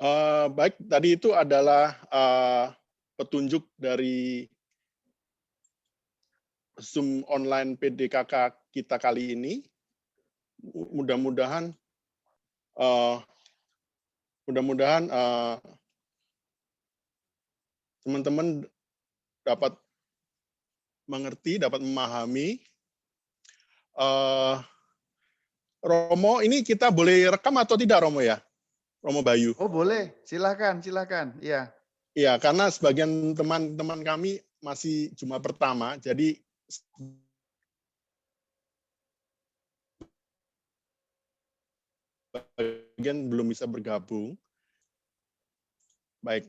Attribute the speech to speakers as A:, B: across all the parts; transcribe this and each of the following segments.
A: Baik, tadi itu adalah petunjuk dari Zoom online PDKK kita kali ini. Mudah-mudahan teman-teman dapat mengerti, dapat memahami. Romo, ini kita boleh rekam atau tidak, Romo ya? Romo Bayu.
B: Oh boleh, silakan. Iya.
A: Iya, karena sebagian teman-teman kami masih Jumat pertama, jadi bagian belum bisa bergabung. Baik.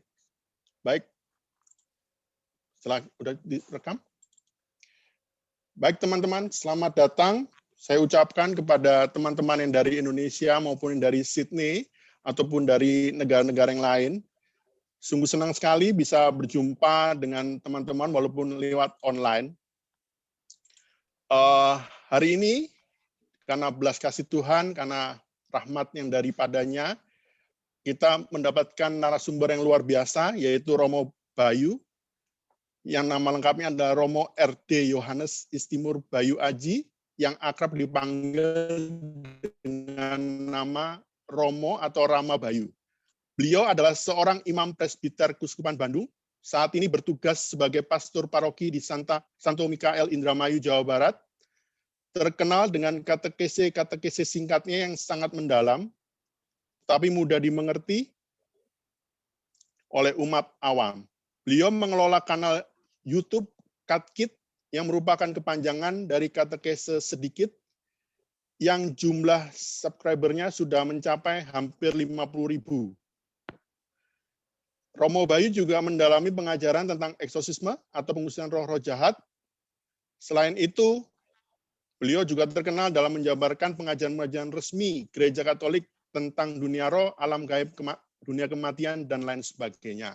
A: Setelah udah direkam. Baik teman-teman, selamat datang. Saya ucapkan kepada teman-teman yang dari Indonesia maupun yang dari Sydney ataupun dari negara-negara yang lain. Sungguh senang sekali bisa berjumpa dengan teman-teman walaupun lewat online. Hari ini, karena belas kasih Tuhan, karena rahmat yang daripadanya, kita mendapatkan narasumber yang luar biasa, yaitu Romo Bayu, yang nama lengkapnya adalah Romo R.D. Yohanes Istimur Bayu Aji, yang akrab dipanggil dengan nama Romo atau Rama Bayu. Beliau adalah seorang imam presbiter Kuskupan Bandung, saat ini bertugas sebagai pastor paroki di Santo Mikael Indramayu, Jawa Barat, terkenal dengan katekese singkatnya yang sangat mendalam, tapi mudah dimengerti oleh umat awam. Beliau mengelola kanal YouTube Katkit yang merupakan kepanjangan dari katekese sedikit yang jumlah subscribernya sudah mencapai hampir 50.000. Romo Bayu juga mendalami pengajaran tentang eksorsisme atau pengusiran roh-roh jahat. Selain itu, beliau juga terkenal dalam menjabarkan pengajaran-pengajaran resmi Gereja Katolik tentang dunia roh, alam gaib, dunia kematian, dan lain sebagainya.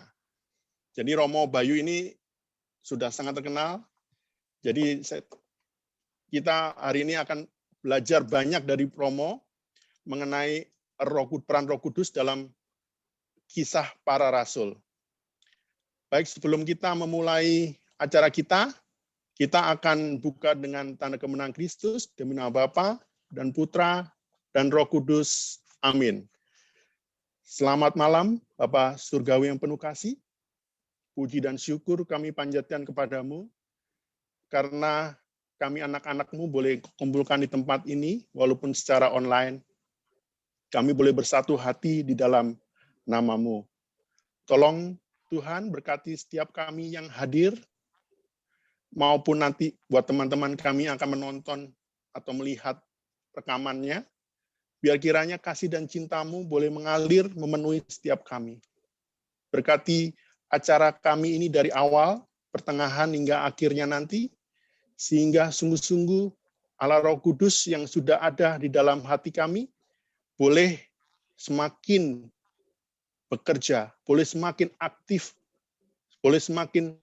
A: Jadi Romo Bayu ini sudah sangat terkenal. Jadi kita hari ini akan belajar banyak dari Romo mengenai peran Roh Kudus dalam kisah para rasul. Baik, sebelum kita memulai acara kita akan buka dengan tanda kemenangan Kristus, demi nama Bapa dan Putra dan Roh Kudus. Amin. Selamat malam, Bapa Surgawi yang penuh kasih. Puji dan syukur kami panjatkan kepadamu, karena kami anak-anak-Mu boleh kumpulkan di tempat ini, walaupun secara online. Kami boleh bersatu hati di dalam nama-Mu. Tolong Tuhan berkati setiap kami yang hadir, maupun nanti buat teman-teman kami yang akan menonton atau melihat rekamannya, biar kiranya kasih dan cinta-Mu boleh mengalir memenuhi setiap kami. Berkati acara kami ini dari awal, pertengahan, hingga akhirnya nanti, sehingga sungguh-sungguh Allah Roh Kudus yang sudah ada di dalam hati kami, boleh semakin bekerja, boleh semakin aktif, boleh semakin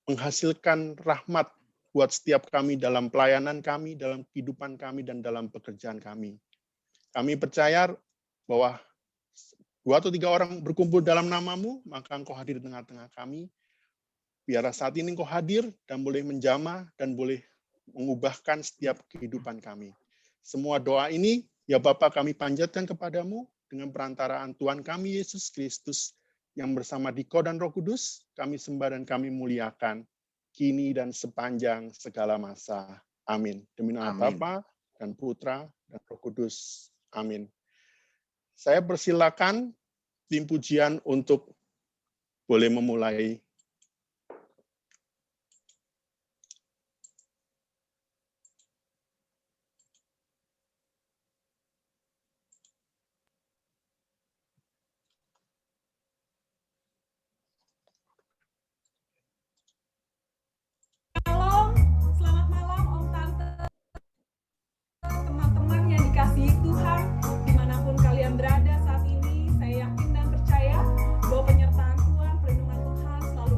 A: menghasilkan rahmat buat setiap kami dalam pelayanan kami, dalam kehidupan kami, dan dalam pekerjaan kami. Kami percaya bahwa 2 atau 3 orang berkumpul dalam nama-Mu, maka Engkau hadir di tengah-tengah kami. Biarlah saat ini Engkau hadir dan boleh menjamah dan boleh mengubahkan setiap kehidupan kami. Semua doa ini, ya Bapa, kami panjatkan kepadamu dengan perantaraan Tuhan kami Yesus Kristus, yang bersama Diko dan Roh Kudus, kami sembah dan kami muliakan, kini dan sepanjang segala masa. Amin. Demi nama Bapa dan Putra dan Roh Kudus. Amin. Saya persilakan tim pujian untuk boleh memulai.
C: Selamat malam Om Tante, teman-teman yang dikasihi Tuhan, dimanapun kalian berada saat ini. Saya yakin dan percaya bahwa penyertaan Tuhan, perlindungan Tuhan selalu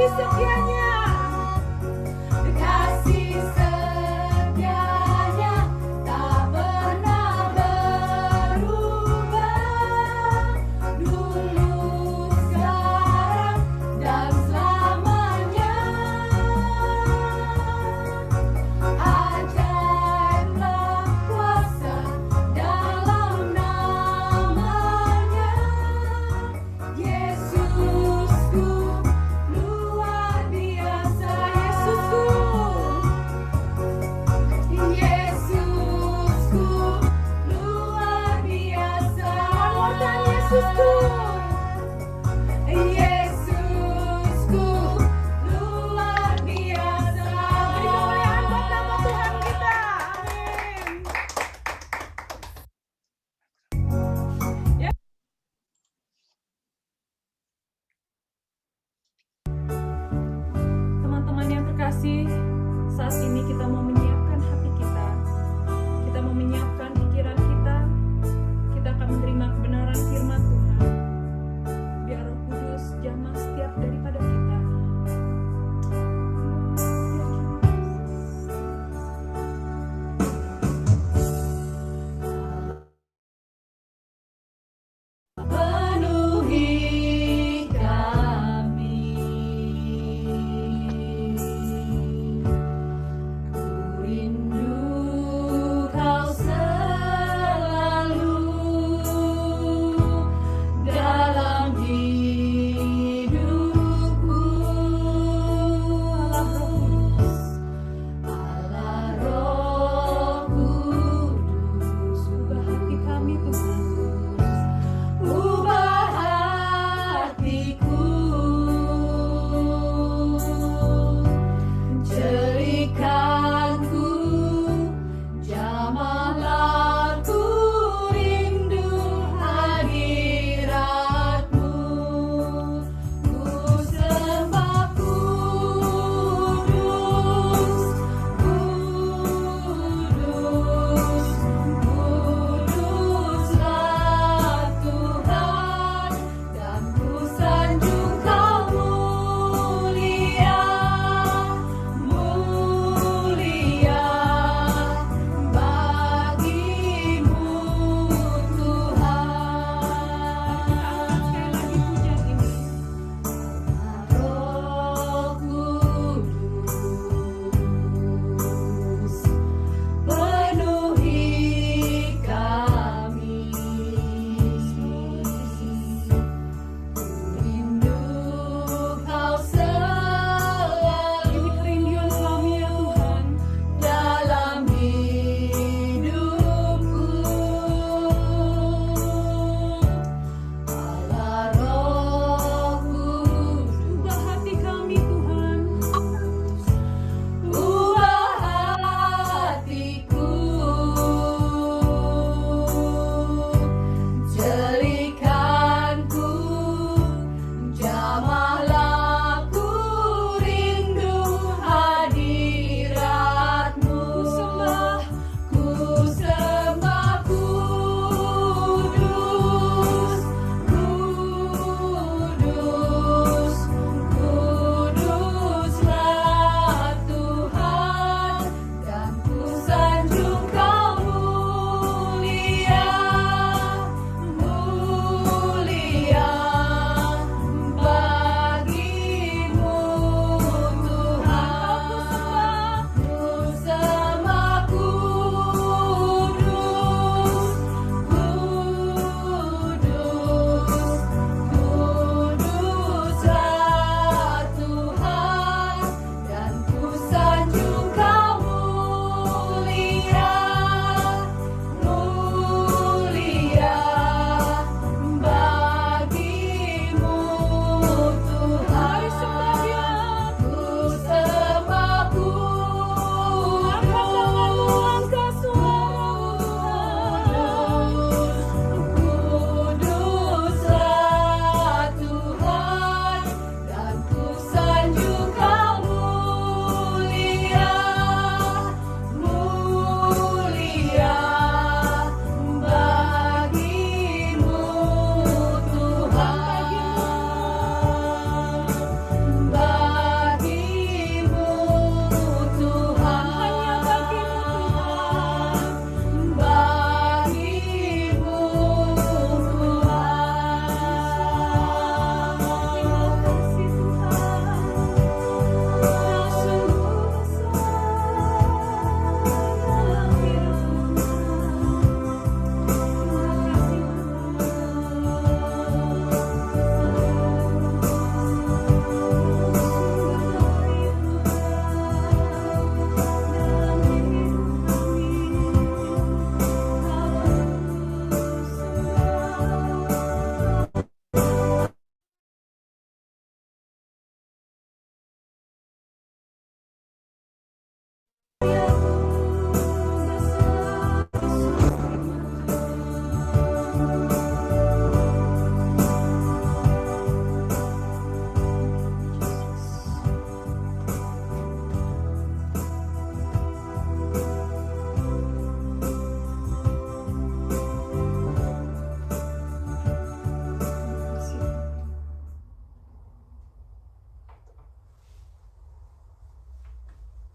C: kasih setianya.
D: Kasih setianya tak pernah berubah, dulu, sekarang, dan selamanya. Ajaiblah kuasa dalam namanya. Yesusku luar biasa,
C: Yesusku.
D: Yesusku luar biasa.
C: One more time, Yesusku.
D: Yesusku luar biasa.
C: Beri kemuliaan buat nama Tuhan kita. Amin. Ya. Teman-teman yang terkasih, saat ini kita mau menyiapkan hati kita. Kita mau menyiapkan pikiran kita. Kita akan menerima kebenaran firman Tuhan. Biar Roh Kudus jamah setiap daripada kita.
D: Penuhi kami, ku rindu Kau selalu dalam hidup.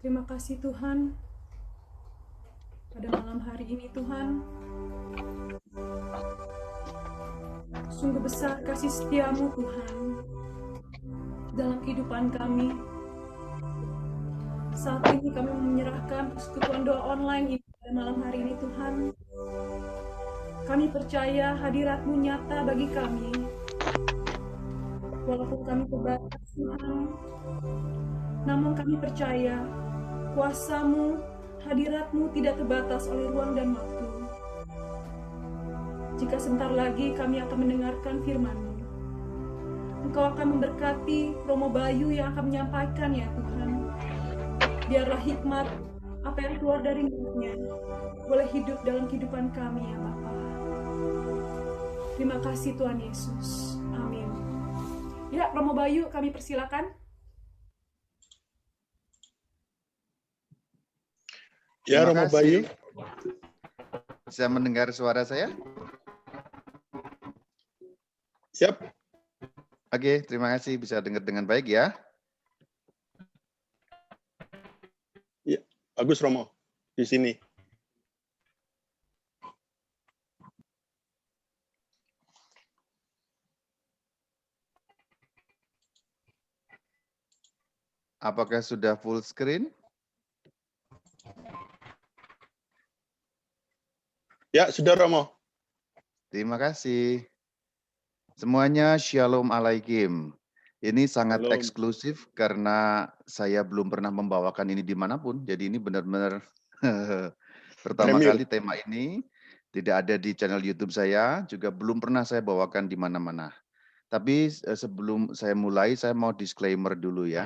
C: Terima kasih Tuhan, pada malam hari ini Tuhan, sungguh besar kasih setia-Mu Tuhan dalam kehidupan kami. Saat ini kami menyerahkan persekutuan doa online ini pada malam hari ini Tuhan. Kami percaya hadirat-Mu nyata bagi kami. Walaupun kami terbatas Tuhan, namun kami percaya kuasa-Mu, hadirat-Mu tidak terbatas oleh ruang dan waktu. Jika sebentar lagi kami akan mendengarkan firman-Mu, Engkau akan memberkati Romo Bayu yang akan menyampaikan ya Tuhan. Biarlah hikmat apa yang keluar dari mulutnya boleh hidup dalam kehidupan kami ya Bapa. Terima kasih Tuhan Yesus. Amin. Ya, Romo Bayu kami persilakan.
A: Ya,
B: Terima
A: Romo Bayu.
B: kasih. Bisa mendengar suara saya?
A: Siap.
B: Oke, terima kasih. Bisa dengar dengan baik ya.
A: Bagus, Romo. Di sini.
B: Apakah sudah full screen?
A: Ya, sudah, Romo.
B: Terima kasih. Semuanya Shalom Alaikum. Ini sangat
A: Shalom.
B: eksklusif karena saya belum pernah membawakan ini dimanapun. Jadi ini benar-benar pertama
A: Premier.
B: kali tema ini tidak ada di channel YouTube saya, juga belum pernah saya bawakan di mana-mana. Tapi sebelum saya mulai, saya mau disclaimer dulu ya.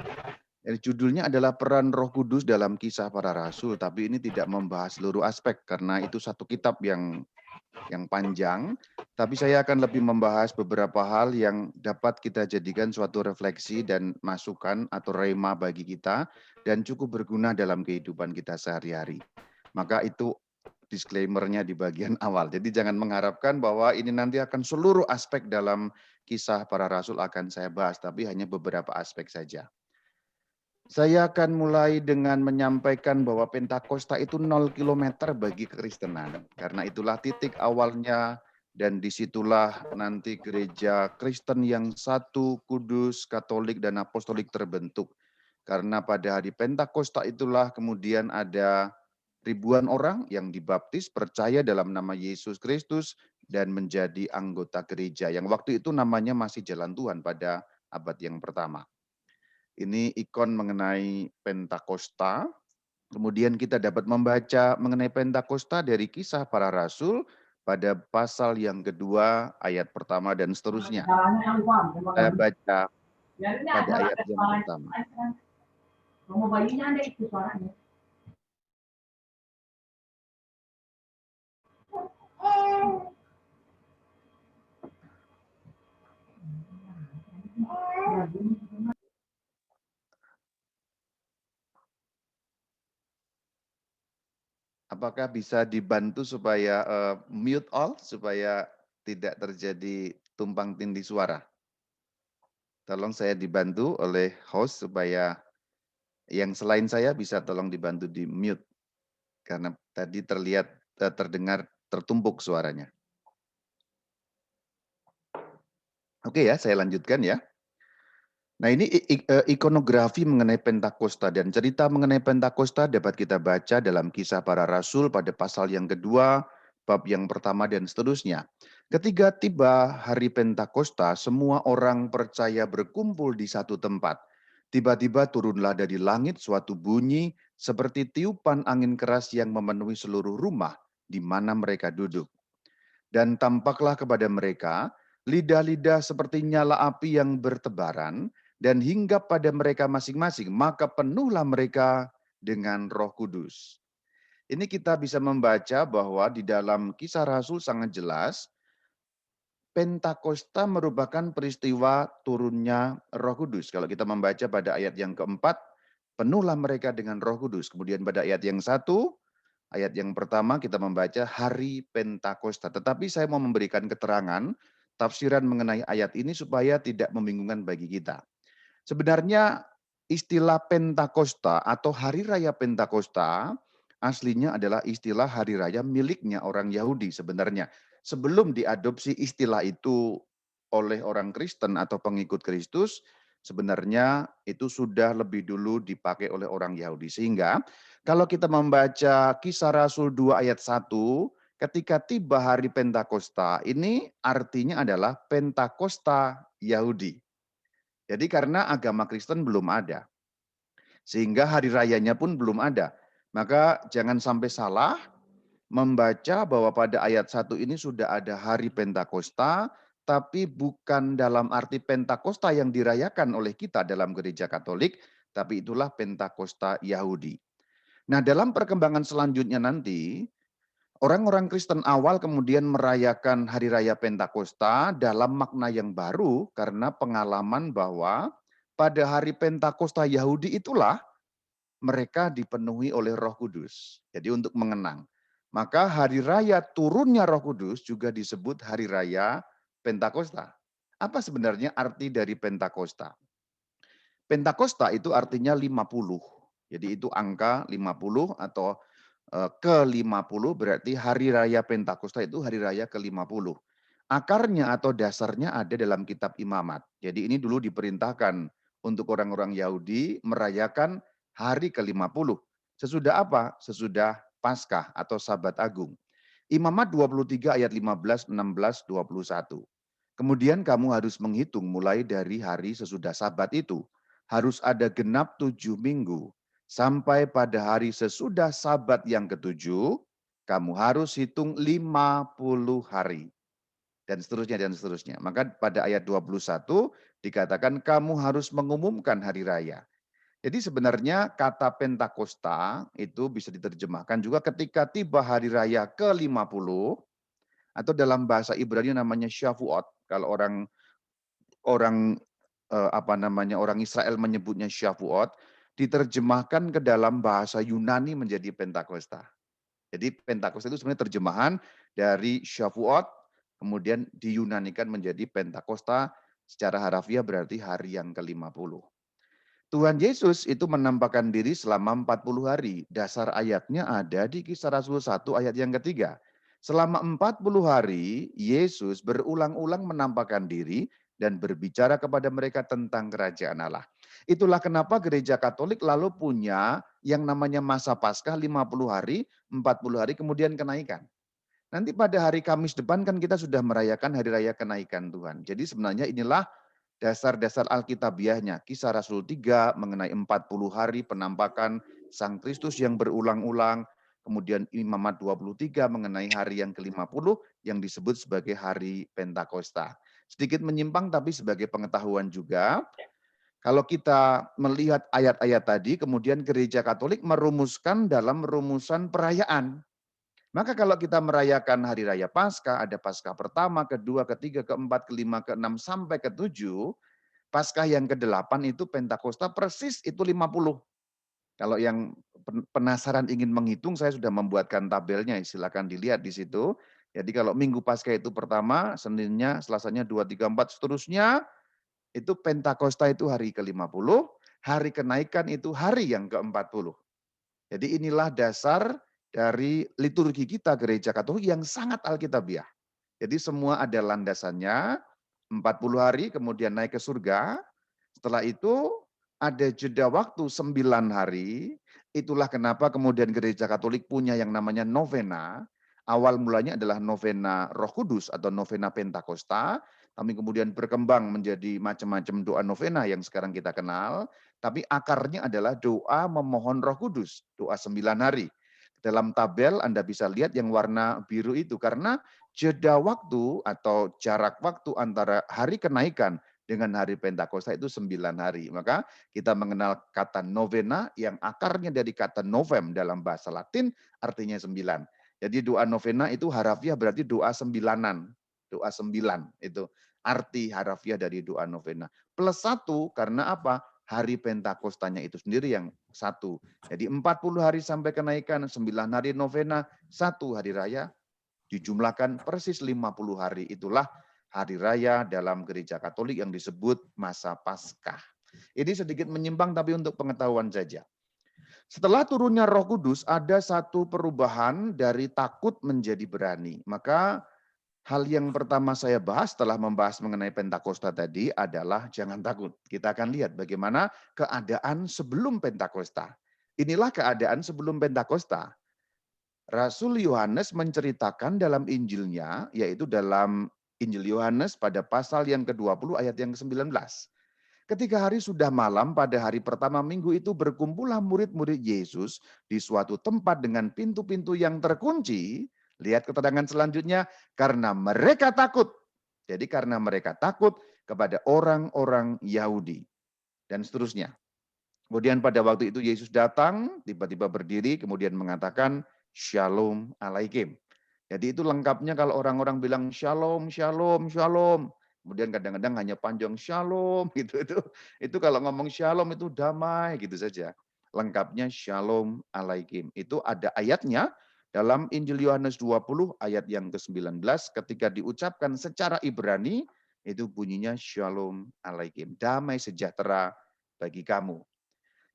B: Judulnya adalah peran Roh Kudus dalam Kisah Para Rasul, tapi ini tidak membahas seluruh aspek karena itu satu kitab yang panjang, tapi saya akan lebih membahas beberapa hal yang dapat kita jadikan suatu refleksi dan masukan atau rema bagi kita dan cukup berguna dalam kehidupan kita sehari-hari. Maka itu disclaimer-nya di bagian awal. Jadi jangan mengharapkan bahwa ini nanti akan seluruh aspek dalam Kisah Para Rasul akan saya bahas, tapi hanya beberapa aspek saja. Saya akan mulai dengan menyampaikan bahwa Pentakosta itu 0 kilometer bagi kekristenan. Karena itulah titik awalnya dan disitulah nanti gereja Kristen yang satu, kudus, katolik, dan apostolik terbentuk. Karena pada hari Pentakosta itulah kemudian ada ribuan orang yang dibaptis, percaya dalam nama Yesus Kristus, dan menjadi anggota gereja. Yang waktu itu namanya masih Jalan Tuhan pada abad yang pertama. Ini ikon mengenai Pentakosta. Kemudian kita dapat membaca mengenai Pentakosta dari Kisah Para Rasul pada pasal yang kedua, ayat pertama dan seterusnya. Saya baca pada ayat yang pertama. Apakah bisa dibantu supaya mute all, supaya tidak terjadi tumpang tindih suara? Tolong saya dibantu oleh host supaya yang selain saya bisa tolong dibantu di mute. Karena tadi terlihat, terdengar tertumpuk suaranya. Oke ya, saya lanjutkan ya. Nah ini ikonografi mengenai Pentakosta dan cerita mengenai Pentakosta dapat kita baca dalam Kisah Para Rasul pada pasal yang kedua, bab yang pertama dan seterusnya. Ketika tiba hari Pentakosta, semua orang percaya berkumpul di satu tempat. Tiba-tiba turunlah dari langit suatu bunyi seperti tiupan angin keras yang memenuhi seluruh rumah di mana mereka duduk. Dan tampaklah kepada mereka lidah-lidah seperti nyala api yang bertebaran, dan hinggap pada mereka masing-masing, maka penuhlah mereka dengan Roh Kudus. Ini kita bisa membaca bahwa di dalam Kisah Rasul sangat jelas, Pentakosta merupakan peristiwa turunnya Roh Kudus. Kalau kita membaca pada ayat yang keempat, penuhlah mereka dengan Roh Kudus. Kemudian pada ayat yang satu, ayat yang pertama kita membaca hari Pentakosta. Tetapi saya mau memberikan keterangan, tafsiran mengenai ayat ini supaya tidak membingungkan bagi kita. Sebenarnya istilah Pentakosta atau Hari Raya Pentakosta aslinya adalah istilah hari raya miliknya orang Yahudi sebenarnya. Sebelum diadopsi istilah itu oleh orang Kristen atau pengikut Kristus, sebenarnya itu sudah lebih dulu dipakai oleh orang Yahudi. Sehingga kalau kita membaca Kisah Rasul 2 ayat 1, ketika tiba hari Pentakosta, ini artinya adalah Pentakosta Yahudi. Jadi karena agama Kristen belum ada, sehingga hari rayanya pun belum ada. Maka jangan sampai salah membaca bahwa pada ayat 1 ini sudah ada hari Pentakosta, tapi bukan dalam arti Pentakosta yang dirayakan oleh kita dalam gereja Katolik, tapi itulah Pentakosta Yahudi. Nah, dalam perkembangan selanjutnya nanti, orang-orang Kristen awal kemudian merayakan hari raya Pentakosta dalam makna yang baru karena pengalaman bahwa pada hari Pentakosta Yahudi itulah mereka dipenuhi oleh Roh Kudus. Jadi untuk mengenang. Maka hari raya turunnya Roh Kudus juga disebut hari raya Pentakosta. Apa sebenarnya arti dari Pentakosta? Pentakosta itu artinya 50. Jadi itu angka 50 atau ke-50 berarti hari raya Pentakosta itu hari raya ke-50. Akarnya atau dasarnya ada dalam kitab Imamat. Jadi ini dulu diperintahkan untuk orang-orang Yahudi merayakan hari ke-50. Sesudah apa? Sesudah Paskah atau Sabat Agung. Imamat 23 ayat 15, 16, 21. Kemudian kamu harus menghitung mulai dari hari sesudah Sabat itu. Harus ada genap 7 minggu. Sampai pada hari sesudah Sabat yang ke-7, kamu harus hitung 50 hari. Dan seterusnya, dan seterusnya. Maka pada ayat 21 dikatakan kamu harus mengumumkan hari raya. Jadi sebenarnya kata Pentakosta itu bisa diterjemahkan juga ketika tiba hari raya ke-50 atau dalam bahasa Ibrani namanya Shavuot. Kalau orang orang Israel menyebutnya Shavuot, diterjemahkan ke dalam bahasa Yunani menjadi Pentakosta. Jadi Pentakosta itu sebenarnya terjemahan dari Shavuot, kemudian diyunanikan menjadi Pentakosta, secara harafiah berarti hari yang ke-50. Tuhan Yesus itu menampakkan diri selama 40 hari. Dasar ayatnya ada di Kisah Rasul 1 ayat yang ketiga. Selama 40 hari, Yesus berulang-ulang menampakkan diri dan berbicara kepada mereka tentang kerajaan Allah. Itulah kenapa gereja Katolik lalu punya yang namanya masa Paskah 50 hari, 40 hari, kemudian kenaikan. Nanti pada hari Kamis depan kan kita sudah merayakan hari raya kenaikan Tuhan. Jadi sebenarnya inilah dasar-dasar Alkitabiahnya. Kisah Rasul 3 mengenai 40 hari penampakan Sang Kristus yang berulang-ulang. Kemudian Imamat 23 mengenai hari yang ke-50 yang disebut sebagai hari Pentakosta. Sedikit menyimpang tapi sebagai pengetahuan juga. Kalau kita melihat ayat-ayat tadi, kemudian gereja Katolik merumuskan dalam rumusan perayaan. Maka kalau kita merayakan hari raya Paskah, ada Paskah pertama, kedua, ketiga, keempat, kelima, keenam, sampai ketujuh. Paskah yang ke-8 itu Pentakosta persis itu 50. Kalau yang penasaran ingin menghitung, saya sudah membuatkan tabelnya, silakan dilihat di situ. Jadi kalau Minggu Paskah itu pertama, Seninnya, Selasanya 2, 3, 4, seterusnya, itu Pentakosta itu hari ke-50, hari kenaikan itu hari yang ke-40. Jadi inilah dasar dari liturgi kita gereja Katolik yang sangat alkitabiah. Jadi semua ada landasannya, 40 hari kemudian naik ke surga. Setelah itu ada jeda waktu 9 hari. Itulah kenapa kemudian gereja Katolik punya yang namanya novena. Awal mulanya adalah novena Roh Kudus atau novena Pentakosta. Tapi kemudian berkembang menjadi macam-macam doa novena yang sekarang kita kenal. Tapi akarnya adalah doa memohon Roh Kudus, doa 9 hari. Dalam tabel Anda bisa lihat yang warna biru itu karena jeda waktu atau jarak waktu antara hari kenaikan dengan hari Pentakosta itu 9 hari. Maka kita mengenal kata novena yang akarnya dari kata novem dalam bahasa Latin artinya 9. Jadi doa novena itu harafiah berarti doa sembilanan. Doa 9 itu arti harafiah dari doa novena. Plus 1 karena apa? Hari Pentakostanya itu sendiri yang 1. Jadi 40 hari sampai kenaikan, 9 hari novena, 1 hari raya, dijumlahkan persis 50 hari. Itulah hari raya dalam gereja Katolik yang disebut masa Paskah. Ini sedikit menyimpang tapi untuk pengetahuan saja. Setelah turunnya Roh Kudus, ada satu perubahan dari takut menjadi berani. Maka hal yang pertama saya bahas setelah membahas mengenai Pentakosta tadi adalah jangan takut. Kita akan lihat bagaimana keadaan sebelum Pentakosta. Inilah keadaan sebelum Pentakosta. Rasul Yohanes menceritakan dalam Injilnya, yaitu dalam Injil Yohanes pada pasal yang ke-20 ayat yang ke-19. Ketika hari sudah malam pada hari pertama minggu itu berkumpullah murid-murid Yesus di suatu tempat dengan pintu-pintu yang terkunci. Lihat keterangan selanjutnya, karena mereka takut. Jadi karena mereka takut kepada orang-orang Yahudi. Dan seterusnya. Kemudian pada waktu itu Yesus datang, tiba-tiba berdiri, kemudian mengatakan, Shalom alaikum. Jadi itu lengkapnya kalau orang-orang bilang Shalom, Shalom, Shalom. Kemudian kadang-kadang hanya panjang Shalom gitu. Itu kalau ngomong Shalom itu damai gitu saja. Lengkapnya Shalom alaikum. Itu ada ayatnya dalam Injil Yohanes 20 ayat yang ke-19 ketika diucapkan secara Ibrani itu bunyinya Shalom alaikum. Damai sejahtera bagi kamu.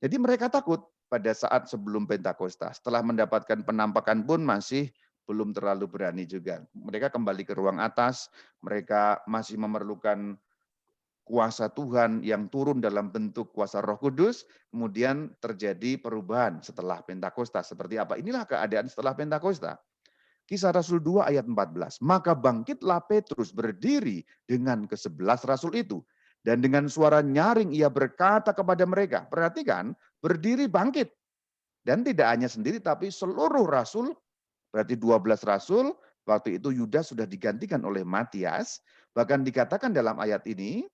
B: Jadi mereka takut pada saat sebelum Pentakosta. Setelah mendapatkan penampakan pun masih belum terlalu berani juga. Mereka kembali ke ruang atas, mereka masih memerlukan kuasa Tuhan yang turun dalam bentuk kuasa Roh Kudus, kemudian terjadi perubahan setelah Pentakosta. Seperti apa? Inilah keadaan setelah Pentakosta. Kisah Rasul 2 ayat 14. Maka bangkitlah Petrus berdiri dengan ke-11 Rasul itu. Dan dengan suara nyaring ia berkata kepada mereka. Perhatikan, berdiri bangkit. Dan tidak hanya sendiri, tapi seluruh Rasul, berarti 12 Rasul, waktu itu Yudas sudah digantikan oleh Matias. Bahkan dikatakan dalam ayat ini,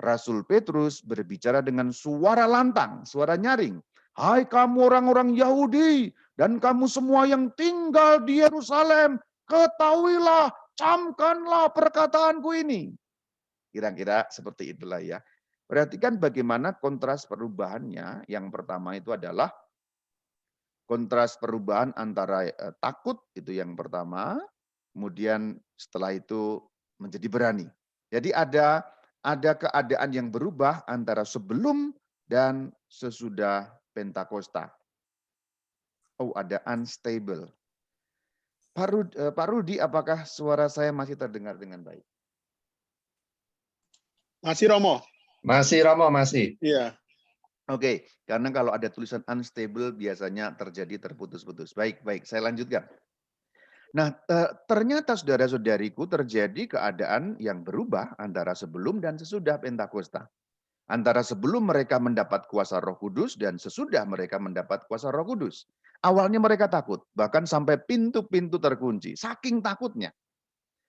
B: Rasul Petrus berbicara dengan suara lantang, suara nyaring. Hai kamu orang-orang Yahudi, dan kamu semua yang tinggal di Yerusalem, ketahuilah, camkanlah perkataanku ini. Kira-kira seperti itulah ya. Perhatikan bagaimana kontras perubahannya. Yang pertama itu adalah kontras perubahan antara takut, itu yang pertama. Kemudian setelah itu menjadi berani. Jadi ada keadaan yang berubah antara sebelum dan sesudah Pentakosta. Oh, ada unstable. Pak Rudi, apakah suara saya masih terdengar dengan baik?
A: Masih Romo?
E: Masih Romo, masih.
A: Iya.
B: Oke, karena kalau ada tulisan unstable biasanya terjadi terputus-putus. Baik, saya lanjutkan. Nah, ternyata saudara-saudariku terjadi keadaan yang berubah antara sebelum dan sesudah Pentakosta. Antara sebelum mereka mendapat kuasa Roh Kudus dan sesudah mereka mendapat kuasa Roh Kudus. Awalnya mereka takut, bahkan sampai pintu-pintu terkunci, saking takutnya.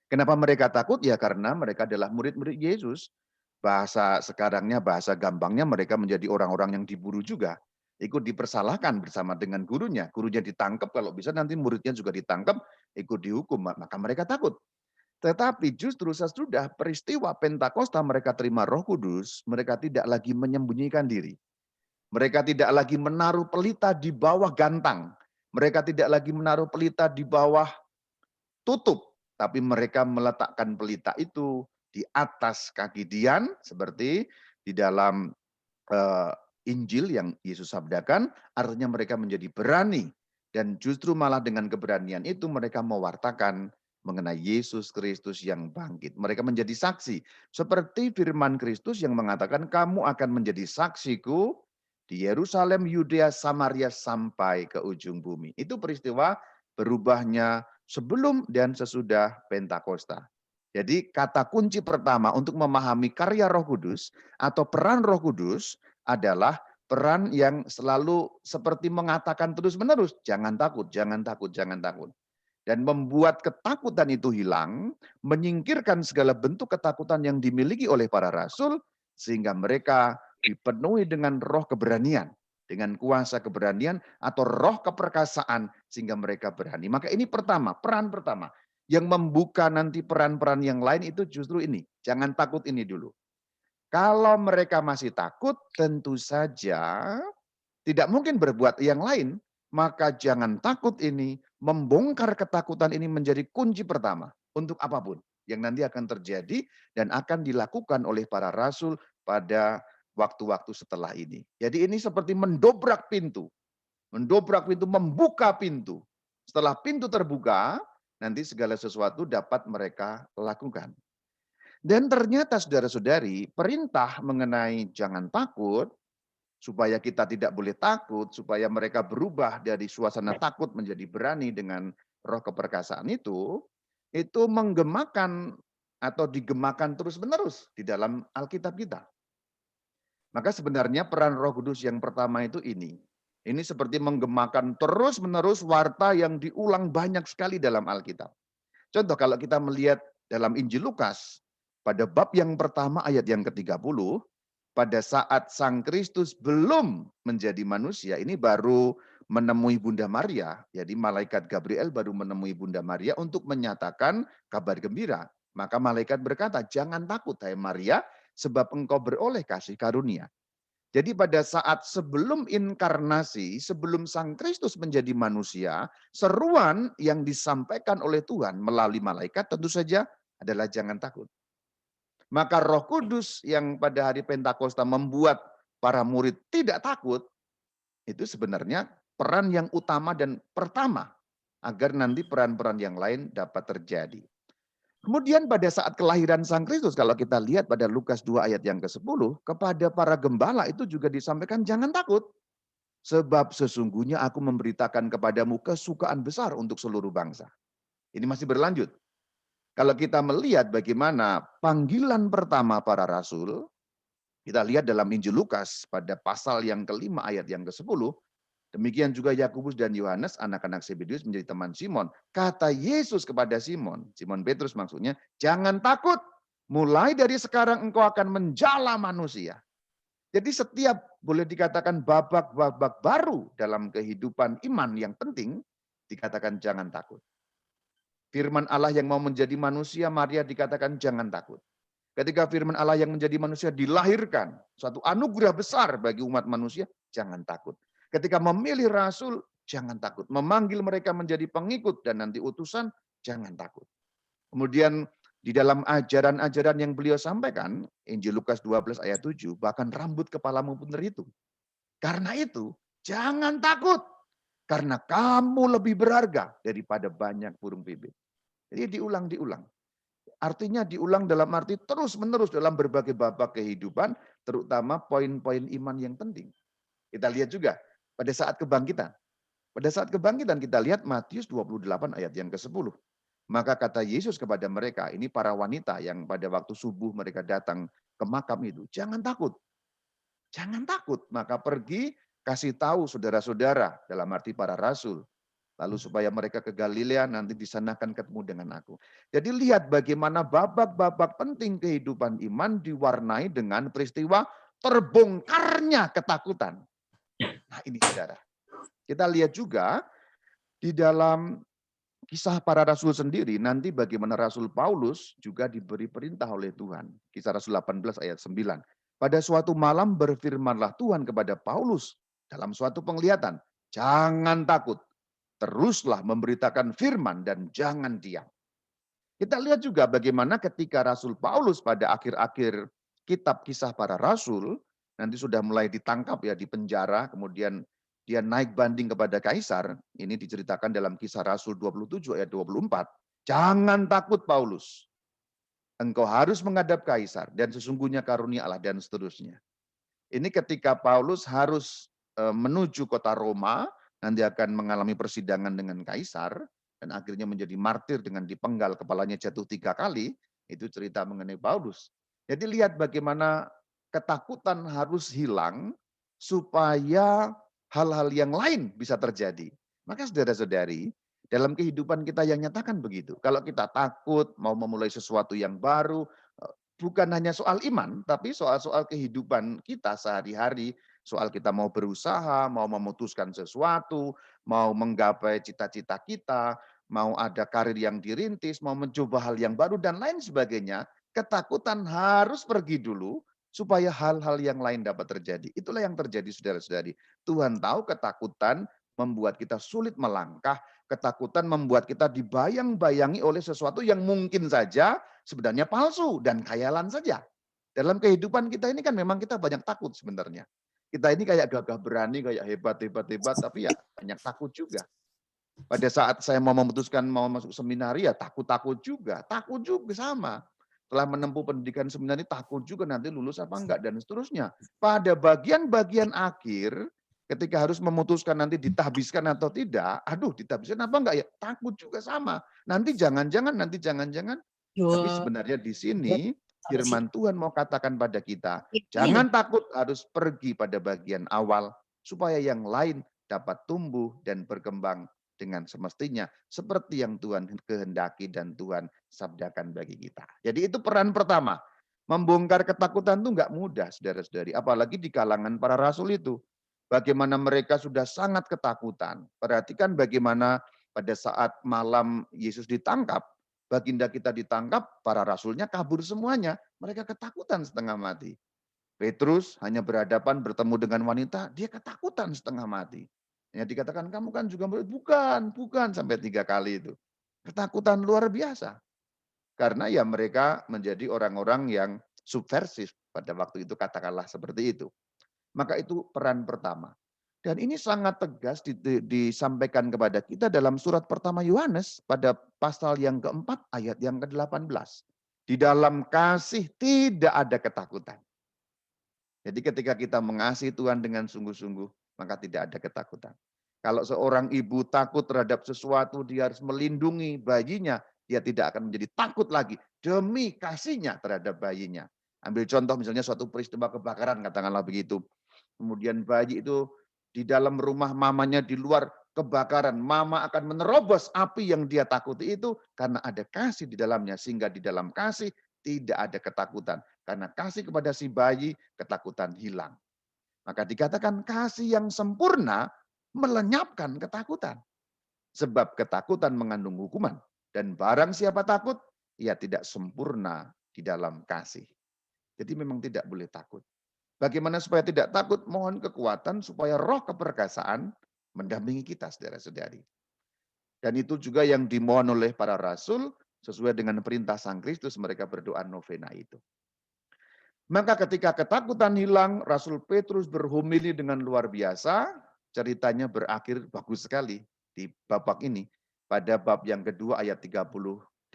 B: Kenapa mereka takut? Ya karena mereka adalah murid-murid Yesus. Bahasa sekarangnya, bahasa gampangnya mereka menjadi orang-orang yang diburu juga. Ikut dipersalahkan bersama dengan gurunya. Gurunya ditangkap, kalau bisa nanti muridnya juga ditangkap, ikut dihukum. Maka mereka takut. Tetapi justru sesudah peristiwa Pentakosta mereka terima Roh Kudus, mereka tidak lagi menyembunyikan diri. Mereka tidak lagi menaruh pelita di bawah gantang. Mereka tidak lagi menaruh pelita di bawah tutup. Tapi mereka meletakkan pelita itu di atas kaki Dian, seperti di dalam Injil yang Yesus sabdakan, artinya mereka menjadi berani. Dan justru malah dengan keberanian itu mereka mewartakan mengenai Yesus Kristus yang bangkit. Mereka menjadi saksi. Seperti firman Kristus yang mengatakan, kamu akan menjadi saksiku di Yerusalem, Yudea, Samaria, sampai ke ujung bumi. Itu peristiwa berubahnya sebelum dan sesudah Pentakosta. Jadi kata kunci pertama untuk memahami karya Roh Kudus atau peran Roh Kudus adalah peran yang selalu seperti mengatakan terus-menerus, jangan takut, jangan takut, jangan takut. Dan membuat ketakutan itu hilang, menyingkirkan segala bentuk ketakutan yang dimiliki oleh para rasul, sehingga mereka dipenuhi dengan roh keberanian, dengan kuasa keberanian atau roh keperkasaan, sehingga mereka berani. Maka ini pertama, peran pertama. Yang membuka nanti peran-peran yang lain itu justru ini. Jangan takut ini dulu. Kalau mereka masih takut, tentu saja tidak mungkin berbuat yang lain. Maka jangan takut ini, membongkar ketakutan ini menjadi kunci pertama untuk apapun yang nanti akan terjadi dan akan dilakukan oleh para rasul pada waktu-waktu setelah ini. Jadi ini seperti mendobrak pintu, membuka pintu. Setelah pintu terbuka, nanti segala sesuatu dapat mereka lakukan. Dan ternyata saudara-saudari, perintah mengenai jangan takut, supaya kita tidak boleh takut, supaya mereka berubah dari suasana takut menjadi berani dengan roh keperkasaan itu menggemakan atau digemakan terus-menerus di dalam Alkitab kita. Maka sebenarnya peran Roh Kudus yang pertama itu ini. Ini seperti menggemakan terus-menerus warta yang diulang banyak sekali dalam Alkitab. Contoh kalau kita melihat dalam Injil Lukas, pada bab yang pertama ayat yang ke-30, pada saat Sang Kristus belum menjadi manusia, ini baru menemui Bunda Maria. Jadi malaikat Gabriel baru menemui Bunda Maria untuk menyatakan kabar gembira. Maka malaikat berkata, jangan takut hai Maria, sebab engkau beroleh kasih karunia. Jadi pada saat sebelum inkarnasi, sebelum Sang Kristus menjadi manusia, seruan yang disampaikan oleh Tuhan melalui malaikat tentu saja adalah jangan takut. Maka Roh Kudus yang pada hari Pentakosta membuat para murid tidak takut, itu sebenarnya peran yang utama dan pertama agar nanti peran-peran yang lain dapat terjadi. Kemudian pada saat kelahiran Sang Kristus, kalau kita lihat pada Lukas 2 ayat yang ke-10, kepada para gembala itu juga disampaikan jangan takut. Sebab sesungguhnya aku memberitakan kepadamu kesukaan besar untuk seluruh bangsa. Ini masih berlanjut. Kalau kita melihat bagaimana panggilan pertama para rasul, kita lihat dalam Injil Lukas pada pasal yang ke-5 ayat yang ke-10, demikian juga Yakobus dan Yohanes, anak-anak Zebedeus menjadi teman Simon. Kata Yesus kepada Simon, Simon Petrus maksudnya, jangan takut, mulai dari sekarang engkau akan menjala manusia. Jadi setiap boleh dikatakan babak-babak baru dalam kehidupan iman yang penting, dikatakan jangan takut. Firman Allah yang mau menjadi manusia, Maria dikatakan jangan takut. Ketika firman Allah yang menjadi manusia dilahirkan, suatu anugerah besar bagi umat manusia, jangan takut. Ketika memilih rasul, jangan takut. Memanggil mereka menjadi pengikut dan nanti utusan, jangan takut. Kemudian di dalam ajaran-ajaran yang beliau sampaikan, Injil Lukas 12 ayat 7, bahkan rambut kepalamu pun terhitung. Karena itu, jangan takut. Karena kamu lebih berharga daripada banyak burung pipit. Jadi diulang-diulang. Artinya diulang dalam arti terus-menerus dalam berbagai babak kehidupan, terutama poin-poin iman yang penting. Kita lihat juga pada saat kebangkitan. Pada saat kebangkitan kita lihat Matius 28 ayat yang ke-10. Maka kata Yesus kepada mereka, ini para wanita yang pada waktu subuh mereka datang ke makam itu, jangan takut. Jangan takut, maka pergi kasih tahu saudara-saudara, dalam arti para rasul. Lalu supaya mereka ke Galilea, nanti di sana akan ketemu dengan aku. Jadi lihat bagaimana babak-babak penting kehidupan iman diwarnai dengan peristiwa terbongkarnya ketakutan. Nah ini saudara. Kita lihat juga di dalam kisah para rasul sendiri, nanti bagaimana Rasul Paulus juga diberi perintah oleh Tuhan. Kisah Rasul 18 ayat 9. Pada suatu malam berfirmanlah Tuhan kepada Paulus dalam suatu penglihatan, jangan takut, teruslah memberitakan firman dan jangan diam. Kita lihat juga bagaimana ketika Rasul Paulus pada akhir-akhir kitab kisah para rasul, nanti sudah mulai ditangkap ya di penjara, kemudian dia naik banding kepada Kaisar, ini diceritakan dalam kisah Rasul 27 ayat 24, jangan takut Paulus, engkau harus menghadap Kaisar dan sesungguhnya karunia Allah dan seterusnya. Ini ketika Paulus harus menuju kota Roma, nanti akan mengalami persidangan dengan Kaisar, dan akhirnya menjadi martir dengan dipenggal, kepalanya jatuh 3 kali, itu cerita mengenai Paulus. Jadi lihat bagaimana ketakutan harus hilang, supaya hal-hal yang lain bisa terjadi. Maka saudara-saudari, dalam kehidupan kita yang nyatakan begitu. Kalau kita takut, mau memulai sesuatu yang baru, bukan hanya soal iman, tapi soal-soal kehidupan kita sehari-hari, soal kita mau berusaha, mau memutuskan sesuatu, mau menggapai cita-cita kita, mau ada karir yang dirintis, mau mencoba hal yang baru, dan lain sebagainya, ketakutan harus pergi dulu, supaya hal-hal yang lain dapat terjadi. Itulah yang terjadi saudara-saudari. Tuhan tahu ketakutan membuat kita sulit melangkah, ketakutan membuat kita dibayang-bayangi oleh sesuatu yang mungkin saja sebenarnya palsu dan khayalan saja. Dalam kehidupan kita ini kan memang kita banyak takut sebenarnya. Kita ini kayak gagah berani, kayak hebat, tapi ya banyak takut juga. Pada saat saya mau memutuskan mau masuk seminari ya takut takut juga sama. Setelah menempuh pendidikan seminari takut juga nanti lulus apa enggak dan seterusnya. Pada bagian-bagian akhir ketika harus memutuskan nanti ditahbiskan atau tidak, aduh ditahbiskan apa enggak ya? Takut juga sama. Nanti jangan-jangan. Tapi sebenarnya di sini firman Tuhan mau katakan pada kita, jangan takut, harus pergi pada bagian awal supaya yang lain dapat tumbuh dan berkembang dengan semestinya seperti yang Tuhan kehendaki dan Tuhan sabdakan bagi kita. Jadi itu peran pertama. Membongkar ketakutan itu enggak mudah, saudara-saudari. Apalagi di kalangan para rasul itu. Bagaimana mereka sudah sangat ketakutan. Perhatikan bagaimana pada saat malam Yesus ditangkap, baginda kita ditangkap, para rasulnya kabur semuanya. Mereka ketakutan setengah mati. Petrus hanya berhadapan bertemu dengan wanita, dia ketakutan setengah mati. Ya dikatakan kamu kan juga bukan sampai 3 kali itu. Ketakutan luar biasa. Karena ya mereka menjadi orang-orang yang subversif pada waktu itu, katakanlah seperti itu. Maka itu peran pertama. Dan ini sangat tegas disampaikan kepada kita dalam surat pertama Yohanes pada pasal yang keempat ayat yang ke-18. Di dalam kasih tidak ada ketakutan. Jadi ketika kita mengasihi Tuhan dengan sungguh-sungguh, maka tidak ada ketakutan. Kalau seorang ibu takut terhadap sesuatu, dia harus melindungi bayinya, dia tidak akan menjadi takut lagi demi kasihnya terhadap bayinya. Ambil contoh misalnya suatu peristiwa kebakaran, katakanlah begitu. Kemudian bayi itu di dalam rumah mamanya di luar kebakaran. Mama akan menerobos api yang dia takuti itu karena ada kasih di dalamnya. Sehingga di dalam kasih tidak ada ketakutan. Karena kasih kepada si bayi, ketakutan hilang. Maka dikatakan kasih yang sempurna melenyapkan ketakutan. Sebab ketakutan mengandung hukuman. Dan barang siapa takut, ia tidak sempurna di dalam kasih. Jadi memang tidak boleh takut. Bagaimana supaya tidak takut? Mohon kekuatan supaya roh keperkasaan mendampingi kita, saudara-saudari. Dan itu juga yang dimohon oleh para rasul, sesuai dengan perintah Sang Kristus, mereka berdoa novena itu. Maka ketika ketakutan hilang, Rasul Petrus berhomili dengan luar biasa. Ceritanya berakhir bagus sekali di babak ini. Pada bab yang kedua ayat 38.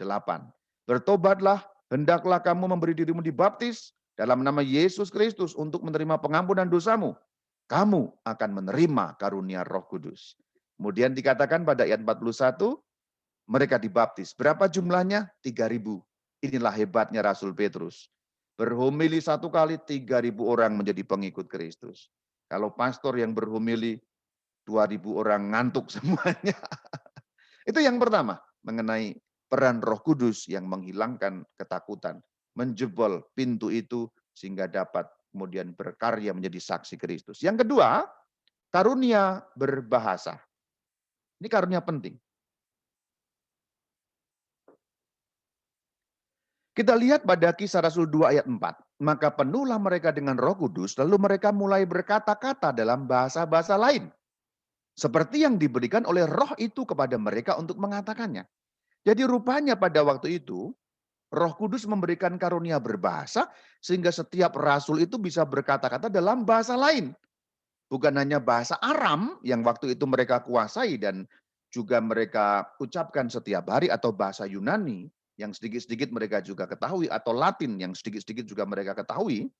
B: Bertobatlah, hendaklah kamu memberi dirimu dibaptis dalam nama Yesus Kristus untuk menerima pengampunan dosamu. Kamu akan menerima karunia Roh Kudus. Kemudian dikatakan pada ayat 41, mereka dibaptis. Berapa jumlahnya? 3.000. Inilah hebatnya Rasul Petrus. Berhomili 1 kali, 3.000 orang menjadi pengikut Kristus. Kalau pastor yang berhomili 2.000 orang ngantuk semuanya. Itu yang pertama, mengenai peran Roh Kudus yang menghilangkan ketakutan. Menjebol pintu itu sehingga dapat kemudian berkarya menjadi saksi Kristus. Yang kedua, karunia berbahasa. Ini karunia penting. Kita lihat pada Kisah Rasul 2 ayat 4. Maka penuhlah mereka dengan Roh Kudus, lalu mereka mulai berkata-kata dalam bahasa-bahasa lain. Seperti yang diberikan oleh Roh itu kepada mereka untuk mengatakannya. Jadi rupanya pada waktu itu, Roh Kudus memberikan karunia berbahasa, sehingga setiap rasul itu bisa berkata-kata dalam bahasa lain. Bukan hanya bahasa Aram yang waktu itu mereka kuasai dan juga mereka ucapkan setiap hari, atau bahasa Yunani yang sedikit-sedikit mereka juga ketahui, atau Latin yang sedikit-sedikit juga mereka ketahui.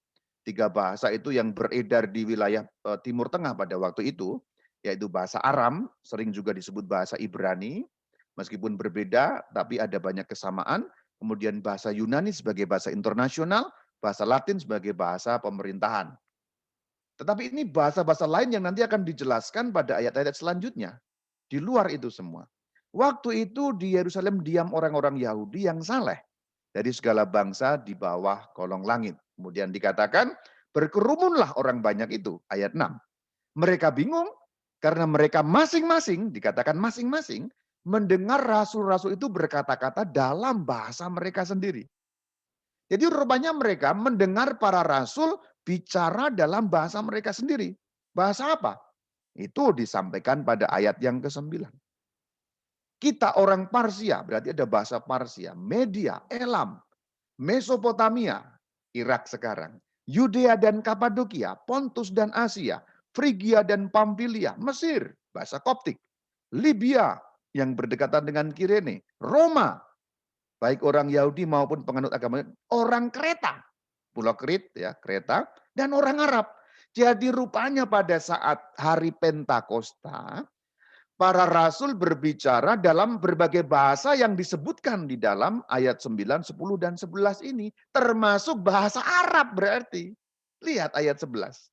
B: 3 bahasa itu yang beredar di wilayah Timur Tengah pada waktu itu, yaitu bahasa Aram, sering juga disebut bahasa Ibrani, meskipun berbeda, tapi ada banyak kesamaan. Kemudian bahasa Yunani sebagai bahasa internasional, bahasa Latin sebagai bahasa pemerintahan. Tetapi ini bahasa-bahasa lain yang nanti akan dijelaskan pada ayat-ayat selanjutnya. Di luar itu semua. Waktu itu di Yerusalem diam orang-orang Yahudi yang saleh dari segala bangsa di bawah kolong langit. Kemudian dikatakan, berkerumunlah orang banyak itu. Ayat 6. Mereka bingung karena mereka masing-masing, dikatakan masing-masing, mendengar rasul-rasul itu berkata-kata dalam bahasa mereka sendiri. Jadi rupanya mereka mendengar para rasul bicara dalam bahasa mereka sendiri. Bahasa apa? Itu disampaikan pada ayat yang ke-9. Kita orang Parsia, berarti ada bahasa Parsia, Media, Elam, Mesopotamia, Irak sekarang, Yudea dan Kapadokia, Pontus dan Asia, Frigia dan Pamfilia, Mesir, bahasa Koptik, Libya yang berdekatan dengan Kirene, Roma, baik orang Yahudi maupun penganut agama, orang Kreta, Pulau Krit ya, Kreta, dan orang Arab. Jadi rupanya pada saat hari Pentakosta, para rasul berbicara dalam berbagai bahasa yang disebutkan di dalam ayat 9, 10, dan 11 ini. Termasuk bahasa Arab berarti. Lihat ayat 11.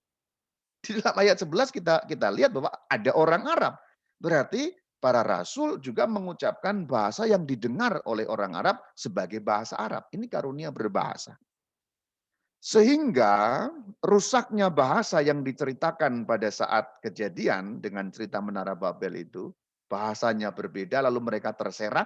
B: Di dalam ayat 11 kita lihat bahwa ada orang Arab. Berarti para rasul juga mengucapkan bahasa yang didengar oleh orang Arab sebagai bahasa Arab. Ini karunia berbahasa. Sehingga rusaknya bahasa yang diceritakan pada saat kejadian dengan cerita Menara Babel itu, bahasanya berbeda lalu mereka terserak,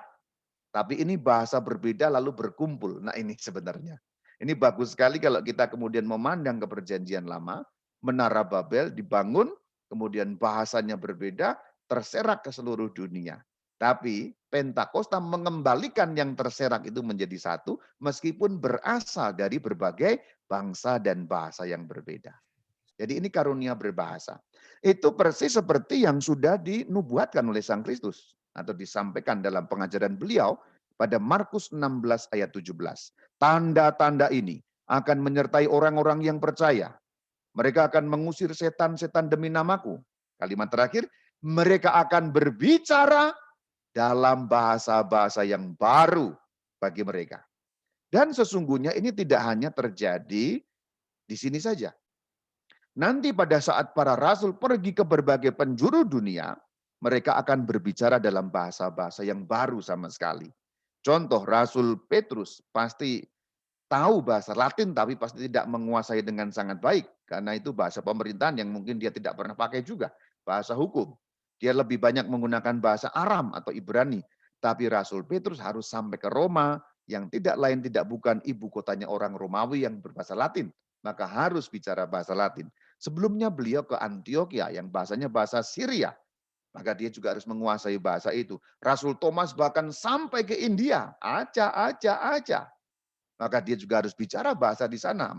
B: tapi ini bahasa berbeda lalu berkumpul. Nah ini sebenarnya. Ini bagus sekali kalau kita kemudian memandang ke perjanjian lama, Menara Babel dibangun, kemudian bahasanya berbeda, terserak ke seluruh dunia. Tapi Pentakosta mengembalikan yang terserak itu menjadi satu, meskipun berasal dari berbagai bangsa dan bahasa yang berbeda. Jadi ini karunia berbahasa. Itu persis seperti yang sudah dinubuatkan oleh Sang Kristus atau disampaikan dalam pengajaran beliau pada Markus 16 ayat 17. Tanda-tanda ini akan menyertai orang-orang yang percaya. Mereka akan mengusir setan-setan demi namaku. Kalimat terakhir, mereka akan berbicara dalam bahasa-bahasa yang baru bagi mereka. Dan sesungguhnya ini tidak hanya terjadi di sini saja. Nanti pada saat para rasul pergi ke berbagai penjuru dunia, mereka akan berbicara dalam bahasa-bahasa yang baru sama sekali. Contoh, Rasul Petrus pasti tahu bahasa Latin tapi pasti tidak menguasai dengan sangat baik. Karena itu bahasa pemerintahan yang mungkin dia tidak pernah pakai juga. Bahasa hukum. Dia lebih banyak menggunakan bahasa Aram atau Ibrani. Tapi Rasul Petrus harus sampai ke Roma yang tidak lain tidak bukan ibu kotanya orang Romawi yang berbahasa Latin. Maka harus bicara bahasa Latin. Sebelumnya beliau ke Antioquia yang bahasanya bahasa Syria. Maka dia juga harus menguasai bahasa itu. Rasul Thomas bahkan sampai ke India. Aja. Maka dia juga harus bicara bahasa di sana.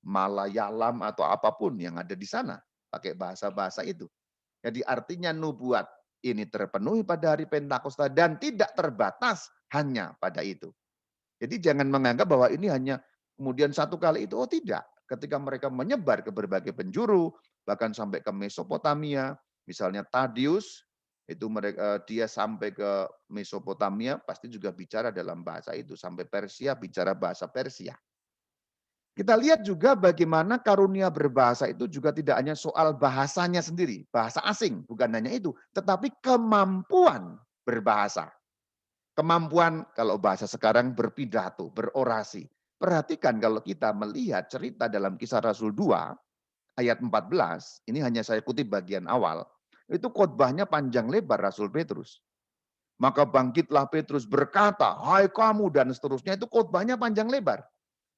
B: Malayalam atau apapun yang ada di sana. Pakai bahasa-bahasa itu. Jadi artinya nubuat ini terpenuhi pada hari Pentakosta dan tidak terbatas hanya pada itu. Jadi jangan menganggap bahwa ini hanya kemudian satu kali itu. Oh tidak. Ketika mereka menyebar ke berbagai penjuru, bahkan sampai ke Mesopotamia, misalnya Tadius, itu dia sampai ke Mesopotamia pasti juga bicara dalam bahasa itu. Sampai Persia bicara bahasa Persia. Kita lihat juga bagaimana karunia berbahasa itu juga tidak hanya soal bahasanya sendiri, bahasa asing, bukan hanya itu, tetapi kemampuan berbahasa. Kemampuan kalau bahasa sekarang berpidato, berorasi. Perhatikan kalau kita melihat cerita dalam Kisah Rasul 2 ayat 14, ini hanya saya kutip bagian awal, itu khotbahnya panjang lebar Rasul Petrus. Maka bangkitlah Petrus berkata, hai kamu dan seterusnya, itu khotbahnya panjang lebar.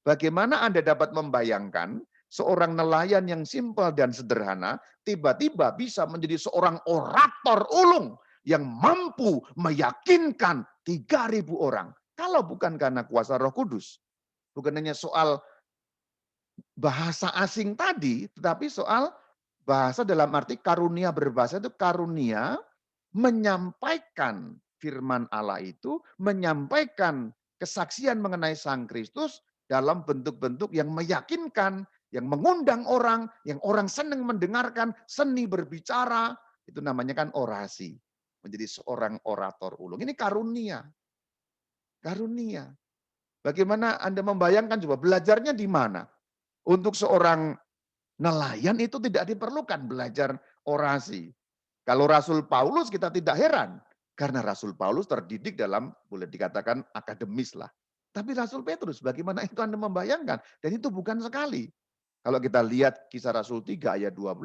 B: Bagaimana Anda dapat membayangkan seorang nelayan yang simpel dan sederhana tiba-tiba bisa menjadi seorang orator ulung yang mampu meyakinkan 3.000 orang. Kalau bukan karena kuasa Roh Kudus. Bukan hanya soal bahasa asing tadi, tetapi soal bahasa dalam arti karunia berbahasa itu karunia menyampaikan firman Allah itu, menyampaikan kesaksian mengenai Sang Kristus dalam bentuk-bentuk yang meyakinkan, yang mengundang orang, yang orang senang mendengarkan, seni berbicara, itu namanya kan orasi. Menjadi seorang orator ulung. Ini karunia. Karunia. Bagaimana Anda membayangkan coba belajarnya di mana? Untuk seorang nelayan itu tidak diperlukan belajar orasi. Kalau Rasul Paulus kita tidak heran. Karena Rasul Paulus terdidik dalam, boleh dikatakan akademis lah. Tapi Rasul Petrus, bagaimana itu Anda membayangkan? Dan itu bukan sekali. Kalau kita lihat Kisah Rasul 3 ayat 12.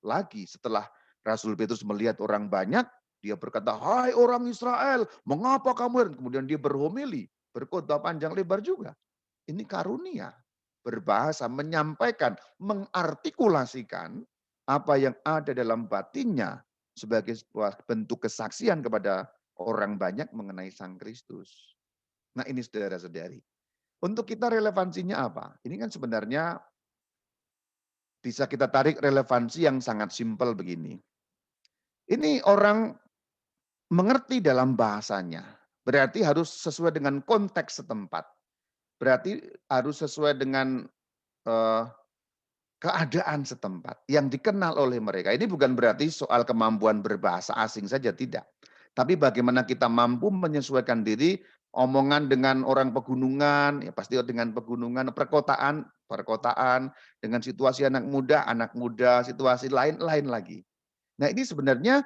B: Lagi setelah Rasul Petrus melihat orang banyak, dia berkata, hai orang Israel, mengapa kamu? Kemudian dia berhomili, berkhotbah panjang lebar juga. Ini karunia. Berbahasa, menyampaikan, mengartikulasikan apa yang ada dalam batinnya sebagai sebuah bentuk kesaksian kepada orang banyak mengenai Sang Kristus. Nah ini saudara-saudari. Untuk kita relevansinya apa? Ini kan sebenarnya bisa kita tarik relevansi yang sangat simpel begini. Ini orang mengerti dalam bahasanya, berarti harus sesuai dengan konteks setempat. Berarti harus sesuai dengan eh, keadaan setempat yang dikenal oleh mereka. Ini bukan berarti soal kemampuan berbahasa asing saja, tidak. Tapi bagaimana kita mampu menyesuaikan diri, omongan dengan orang pegunungan, ya pasti dengan pegunungan, perkotaan, dengan situasi anak muda, situasi lain lagi. Nah ini sebenarnya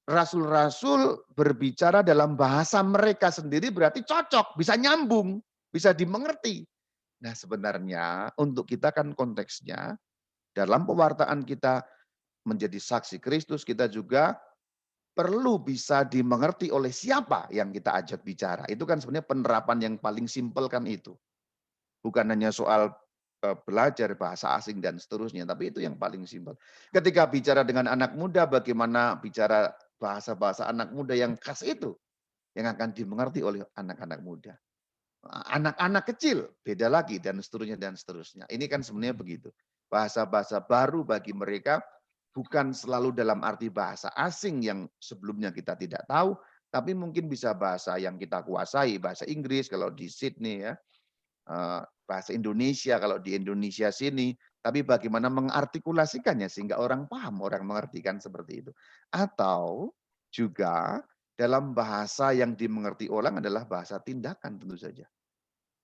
B: rasul-rasul berbicara dalam bahasa mereka sendiri berarti cocok, bisa nyambung, bisa dimengerti. Nah sebenarnya untuk kita kan konteksnya dalam pewartaan kita menjadi saksi Kristus, kita juga perlu bisa dimengerti oleh siapa yang kita ajak bicara. Itu kan sebenarnya penerapan yang paling simpel kan itu. Bukan hanya soal belajar bahasa asing dan seterusnya, tapi itu yang paling simpel. Ketika bicara dengan anak muda, bagaimana bicara bahasa-bahasa anak muda yang khas itu, yang akan dimengerti oleh anak-anak muda. Anak-anak kecil, beda lagi, dan seterusnya, dan seterusnya. Ini kan sebenarnya begitu. Bahasa-bahasa baru bagi mereka, bukan selalu dalam arti bahasa asing yang sebelumnya kita tidak tahu, tapi mungkin bisa bahasa yang kita kuasai, bahasa Inggris kalau di Sydney ya, bahasa Indonesia kalau di Indonesia sini, tapi bagaimana mengartikulasikannya sehingga orang paham, orang mengertikan seperti itu. Atau juga dalam bahasa yang dimengerti orang adalah bahasa tindakan tentu saja.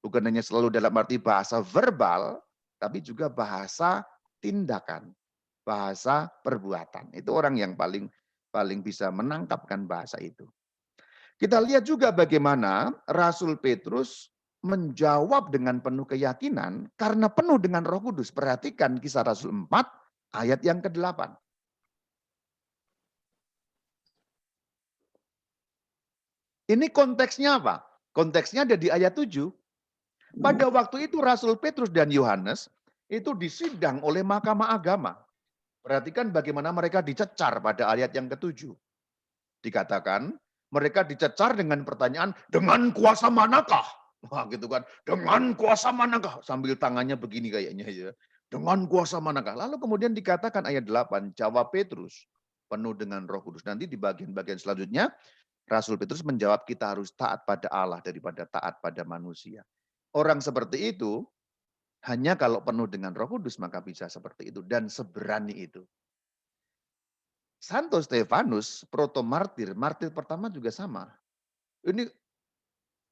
B: Bukan hanya selalu dalam arti bahasa verbal, tapi juga bahasa tindakan, bahasa perbuatan. Itu orang yang paling bisa menangkapkan bahasa itu. Kita lihat juga bagaimana Rasul Petrus menjawab dengan penuh keyakinan karena penuh dengan Roh Kudus. Perhatikan Kisah Rasul 4 ayat yang ke-8. Ini konteksnya apa? Konteksnya ada di ayat 7. Pada waktu itu Rasul Petrus dan Yohanes itu disidang oleh Mahkamah Agama. Perhatikan bagaimana mereka dicecar pada ayat yang ke-7. Dikatakan mereka dicecar dengan pertanyaan, dengan kuasa manakah? Wah gitu kan, dengan kuasa manakah? Sambil tangannya begini kayaknya ya. Dengan kuasa manakah? Lalu kemudian dikatakan ayat 8, jawab Petrus penuh dengan Roh Kudus. Nanti di bagian-bagian selanjutnya Rasul Petrus menjawab kita harus taat pada Allah daripada taat pada manusia. Orang seperti itu hanya kalau penuh dengan Roh Kudus maka bisa seperti itu dan seberani itu. Santo Stefanus, proto-martir, martir pertama juga sama. Ini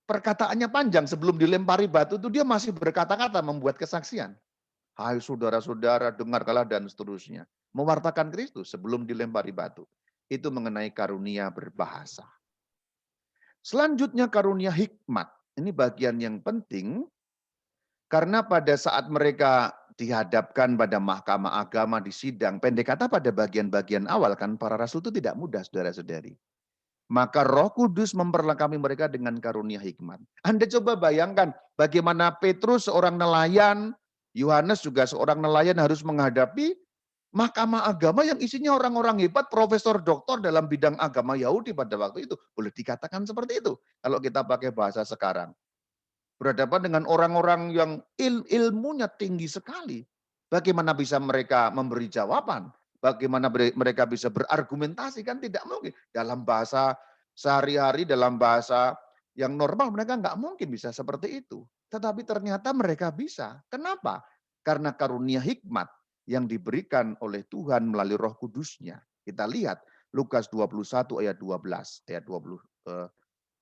B: perkataannya panjang, sebelum dilempari batu itu dia masih berkata-kata membuat kesaksian. Hai saudara-saudara, dengarkanlah dan seterusnya. Mewartakan Kristus sebelum dilempari batu. Itu mengenai karunia berbahasa. Selanjutnya karunia hikmat. Ini bagian yang penting karena pada saat mereka dihadapkan pada mahkamah agama di sidang, pendek kata pada bagian-bagian awal kan para rasul itu tidak mudah saudara-saudari. Maka Roh Kudus memperlengkapi mereka dengan karunia hikmat. Anda coba bayangkan bagaimana Petrus seorang nelayan, Yohanes juga seorang nelayan harus menghadapi mahkamah agama yang isinya orang-orang hebat, profesor doktor dalam bidang agama Yahudi pada waktu itu. Boleh dikatakan seperti itu kalau kita pakai bahasa sekarang. Berhadapan dengan orang-orang yang ilmunya tinggi sekali. Bagaimana bisa mereka memberi jawaban? Bagaimana mereka bisa berargumentasi? Kan tidak mungkin. Dalam bahasa sehari-hari, dalam bahasa yang normal mereka nggak mungkin bisa seperti itu. Tetapi ternyata mereka bisa. Kenapa? Karena karunia hikmat yang diberikan oleh Tuhan melalui Roh Kudusnya. Kita lihat Lukas 21 ayat 12,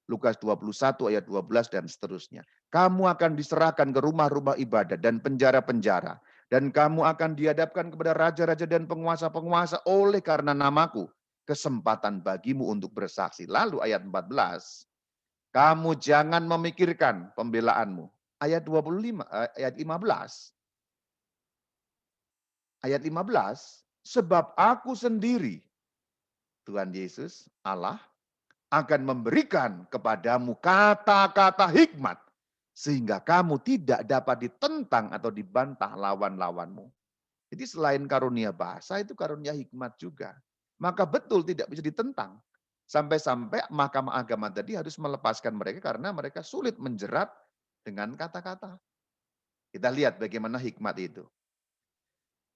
B: Lukas 21 ayat 12 dan seterusnya. Kamu akan diserahkan ke rumah-rumah ibadat dan penjara-penjara. Dan kamu akan dihadapkan kepada raja-raja dan penguasa-penguasa oleh karena namaku. Kesempatan bagimu untuk bersaksi. Lalu ayat 14. Kamu jangan memikirkan pembelaanmu. Ayat 25, ayat 15. Ayat 15. Sebab aku sendiri, Tuhan Yesus, Allah, akan memberikan kepadamu kata-kata hikmat sehingga kamu tidak dapat ditentang atau dibantah lawan-lawanmu. Jadi selain karunia bahasa itu karunia hikmat juga. Maka betul tidak bisa ditentang. Sampai-sampai mahkamah agama tadi harus melepaskan mereka karena mereka sulit menjerat dengan kata-kata. Kita lihat bagaimana hikmat itu.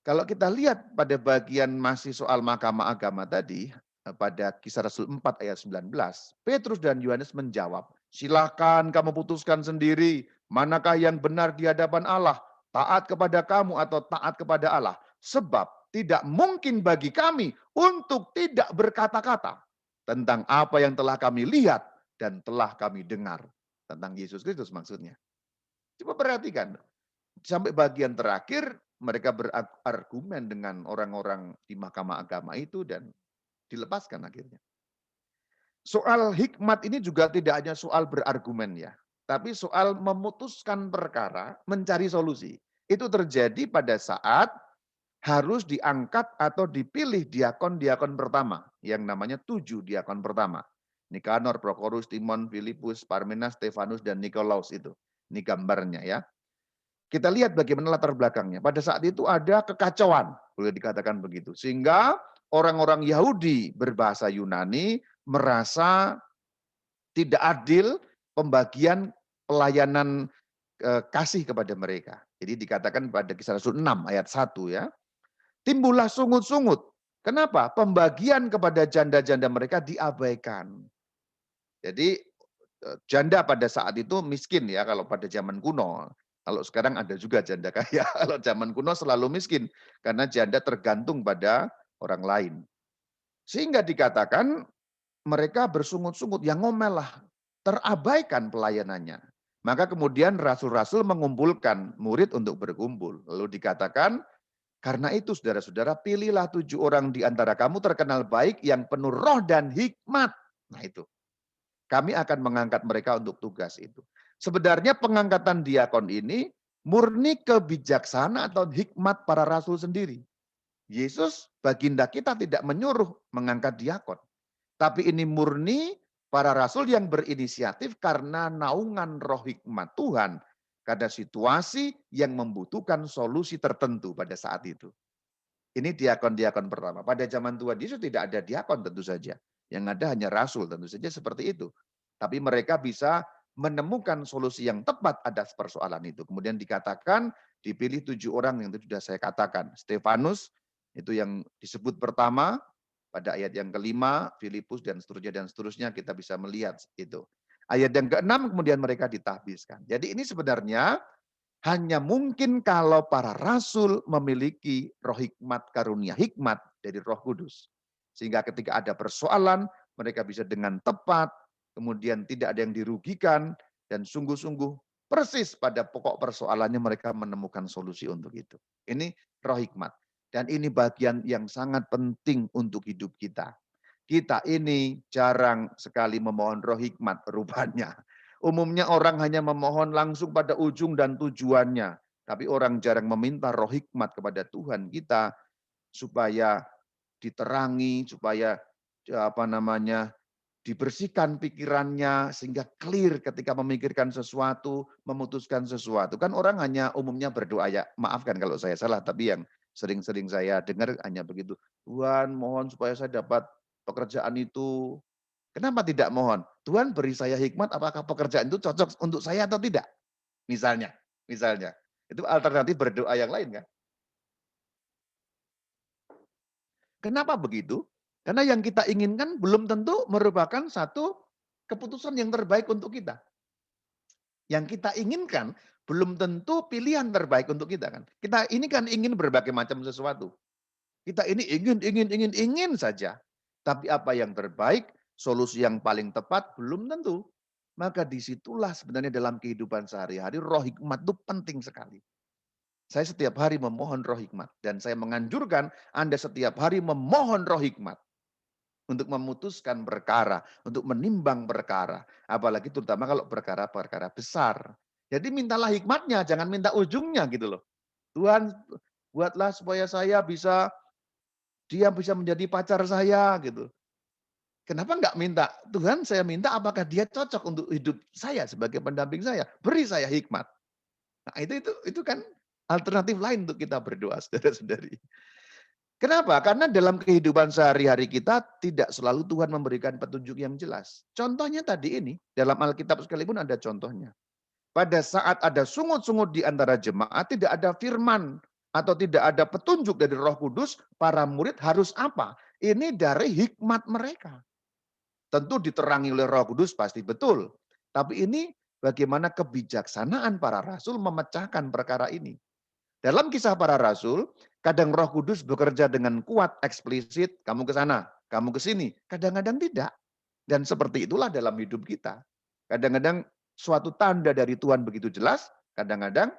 B: Kalau kita lihat pada bagian masih soal mahkamah agama tadi, pada Kisah Rasul 4 ayat 19, Petrus dan Yohanes menjawab, silakan kamu putuskan sendiri, manakah yang benar di hadapan Allah, taat kepada kamu atau taat kepada Allah. Sebab tidak mungkin bagi kami untuk tidak berkata-kata tentang apa yang telah kami lihat dan telah kami dengar. Tentang Yesus Kristus maksudnya. Coba perhatikan, sampai bagian terakhir mereka berargumen dengan orang-orang di mahkamah agama itu dan dilepaskan akhirnya. Soal hikmat ini juga tidak hanya soal berargumen ya, tapi soal memutuskan perkara, mencari solusi. Itu terjadi pada saat harus diangkat atau dipilih diakon-diakon pertama, yang namanya 7 diakon pertama. Nikanor, Prokorus, Timon, Filipus, Parmenas, Stefanus, dan Nikolaus itu. Ini gambarnya ya. Kita lihat bagaimana latar belakangnya. Pada saat itu ada kekacauan, boleh dikatakan begitu. Sehingga orang-orang Yahudi berbahasa Yunani merasa tidak adil pembagian pelayanan kasih kepada mereka. Jadi dikatakan pada Kisah Rasul 6 ayat 1 ya. Timbullah sungut-sungut. Kenapa? Pembagian kepada janda-janda mereka diabaikan. Jadi janda pada saat itu miskin ya kalau pada zaman kuno. Kalau sekarang ada juga janda kaya. Kalau zaman kuno selalu miskin karena janda tergantung pada orang lain. Sehingga dikatakan mereka bersungut-sungut, yang ngomel lah, terabaikan pelayanannya. Maka kemudian rasul-rasul mengumpulkan murid untuk berkumpul. Lalu dikatakan, karena itu saudara-saudara, pilihlah 7 orang di antara kamu terkenal baik yang penuh roh dan hikmat. Nah itu. Kami akan mengangkat mereka untuk tugas itu. Sebenarnya pengangkatan diakon ini murni kebijaksanaan atau hikmat para rasul sendiri. Yesus, baginda kita, tidak menyuruh mengangkat diakon. Tapi ini murni para rasul yang berinisiatif karena naungan roh hikmat Tuhan. Karena situasi yang membutuhkan solusi tertentu pada saat itu. Ini diakon-diakon pertama. Pada zaman Tuhan Yesus tidak ada diakon tentu saja. Yang ada hanya rasul tentu saja seperti itu. Tapi mereka bisa menemukan solusi yang tepat atas persoalan itu. Kemudian dikatakan dipilih 7 orang yang itu sudah saya katakan. Stefanus itu yang disebut pertama pada ayat yang kelima, Filipus dan seterusnya kita bisa melihat itu. Ayat yang ke-6 kemudian mereka ditahbiskan. Jadi ini sebenarnya hanya mungkin kalau para rasul memiliki roh hikmat, karunia hikmat dari Roh Kudus. Sehingga ketika ada persoalan, mereka bisa dengan tepat, kemudian tidak ada yang dirugikan, dan sungguh-sungguh persis pada pokok persoalannya mereka menemukan solusi untuk itu. Ini roh hikmat. Dan ini bagian yang sangat penting untuk hidup kita. Kita ini jarang sekali memohon roh hikmat rupanya. Umumnya orang hanya memohon langsung pada ujung dan tujuannya. Tapi orang jarang meminta roh hikmat kepada Tuhan kita supaya diterangi, supaya dibersihkan pikirannya sehingga clear ketika memikirkan sesuatu, memutuskan sesuatu. Kan orang hanya umumnya berdoa, ya maafkan kalau saya salah, tapi yang sering-sering saya dengar hanya begitu. Tuhan mohon supaya saya dapat pekerjaan itu. Kenapa tidak mohon? Tuhan beri saya hikmat, apakah pekerjaan itu cocok untuk saya atau tidak? Misalnya. Itu alternatif berdoa yang lain kan? Kenapa begitu? Karena yang kita inginkan belum tentu merupakan satu keputusan yang terbaik untuk kita. Yang kita inginkan belum tentu pilihan terbaik untuk kita kan. Kita ini kan ingin berbagai macam sesuatu. Kita ini ingin saja. Tapi apa yang terbaik, solusi yang paling tepat belum tentu. Maka disitulah sebenarnya dalam kehidupan sehari-hari roh hikmat itu penting sekali. Saya setiap hari memohon roh hikmat. Dan saya menganjurkan Anda setiap hari memohon roh hikmat. Untuk memutuskan perkara, untuk menimbang perkara. Apalagi terutama kalau perkara-perkara besar. Jadi mintalah hikmatnya, jangan minta ujungnya gitu loh. Tuhan buatlah supaya dia bisa menjadi pacar saya gitu. Kenapa enggak minta? Tuhan saya minta apakah dia cocok untuk hidup saya sebagai pendamping saya. Beri saya hikmat. Nah itu kan alternatif lain untuk kita berdoa saudara-saudari. Kenapa? Karena dalam kehidupan sehari-hari kita tidak selalu Tuhan memberikan petunjuk yang jelas. Contohnya tadi ini, dalam Alkitab sekalipun ada contohnya. pada saat ada sungut-sungut di antara jemaat, tidak ada firman atau tidak ada petunjuk dari Roh Kudus, para murid harus apa? Ini dari hikmat mereka. Tentu diterangi oleh Roh Kudus pasti betul. Tapi ini bagaimana kebijaksanaan para rasul memecahkan perkara ini. Dalam kisah para rasul, kadang Roh Kudus bekerja dengan kuat, eksplisit, kamu ke sana, kamu ke sini. Kadang-kadang tidak. Dan seperti itulah dalam hidup kita. Kadang-kadang suatu tanda dari Tuhan begitu jelas, kadang-kadang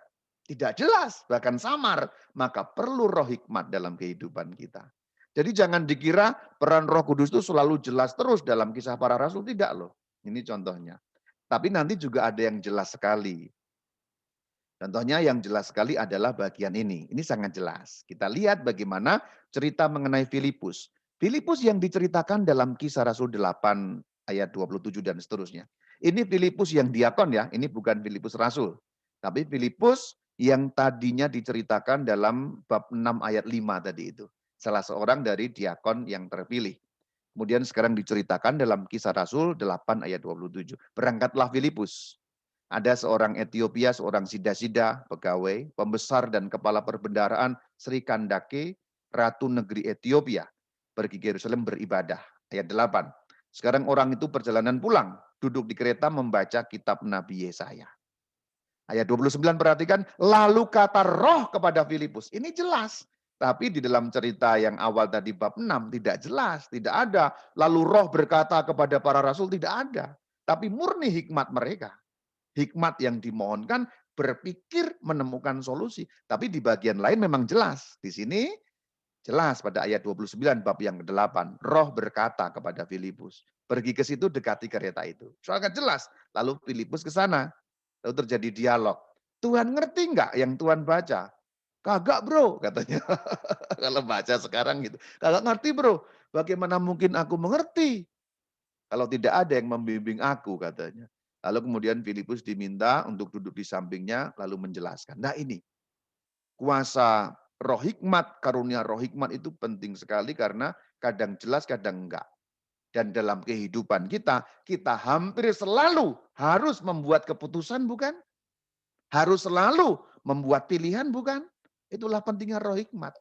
B: tidak jelas, bahkan samar. Maka perlu roh hikmat dalam kehidupan kita. Jadi jangan dikira peran Roh Kudus itu selalu jelas terus dalam kisah para rasul. Tidak loh. Ini contohnya. Tapi nanti juga ada yang jelas sekali. Contohnya yang jelas sekali adalah bagian ini. Ini sangat jelas. Kita lihat bagaimana cerita mengenai Filipus. Filipus yang diceritakan dalam Kisah Rasul 8 ayat 27 dan seterusnya. Ini Filipus yang diakon ya, ini bukan Filipus Rasul. Tapi Filipus yang tadinya diceritakan dalam bab 6 ayat 5 tadi itu. Salah seorang dari diakon yang terpilih. Kemudian sekarang diceritakan dalam Kisah Rasul 8 ayat 27. Berangkatlah Filipus. Ada seorang Etiopia, seorang sida-sida, pegawai, pembesar dan kepala perbendaharaan Sri Kandake, Ratu Negeri Etiopia, pergi ke Yerusalem beribadah. Ayat 8. Sekarang orang itu perjalanan pulang, duduk di kereta membaca kitab Nabi Yesaya. Ayat 29 perhatikan, lalu kata roh kepada Filipus. Ini jelas. Tapi di dalam cerita yang awal tadi bab 6 tidak jelas, tidak ada. Lalu roh berkata kepada para rasul, tidak ada. Tapi murni hikmat mereka. Hikmat yang dimohonkan berpikir menemukan solusi. Tapi di bagian lain memang jelas. Di sini jelas pada ayat 29 bab yang ke-8. Roh berkata kepada Filipus. Pergi ke situ dekati kereta itu. Soalnya jelas. Lalu Filipus ke sana. Lalu terjadi dialog. Tuhan ngerti nggak yang Tuhan baca? Kagak bro katanya. Kalau baca sekarang gitu. Kagak ngerti bro. Bagaimana mungkin aku mengerti? Kalau tidak ada yang membimbing aku katanya. Lalu kemudian Filipus diminta untuk duduk di sampingnya lalu menjelaskan. Nah ini kuasa roh hikmat, karunia roh hikmat itu penting sekali karena kadang jelas kadang enggak. Dan dalam kehidupan kita, kita hampir selalu harus membuat keputusan bukan? Harus selalu membuat pilihan bukan? Itulah pentingnya roh hikmat.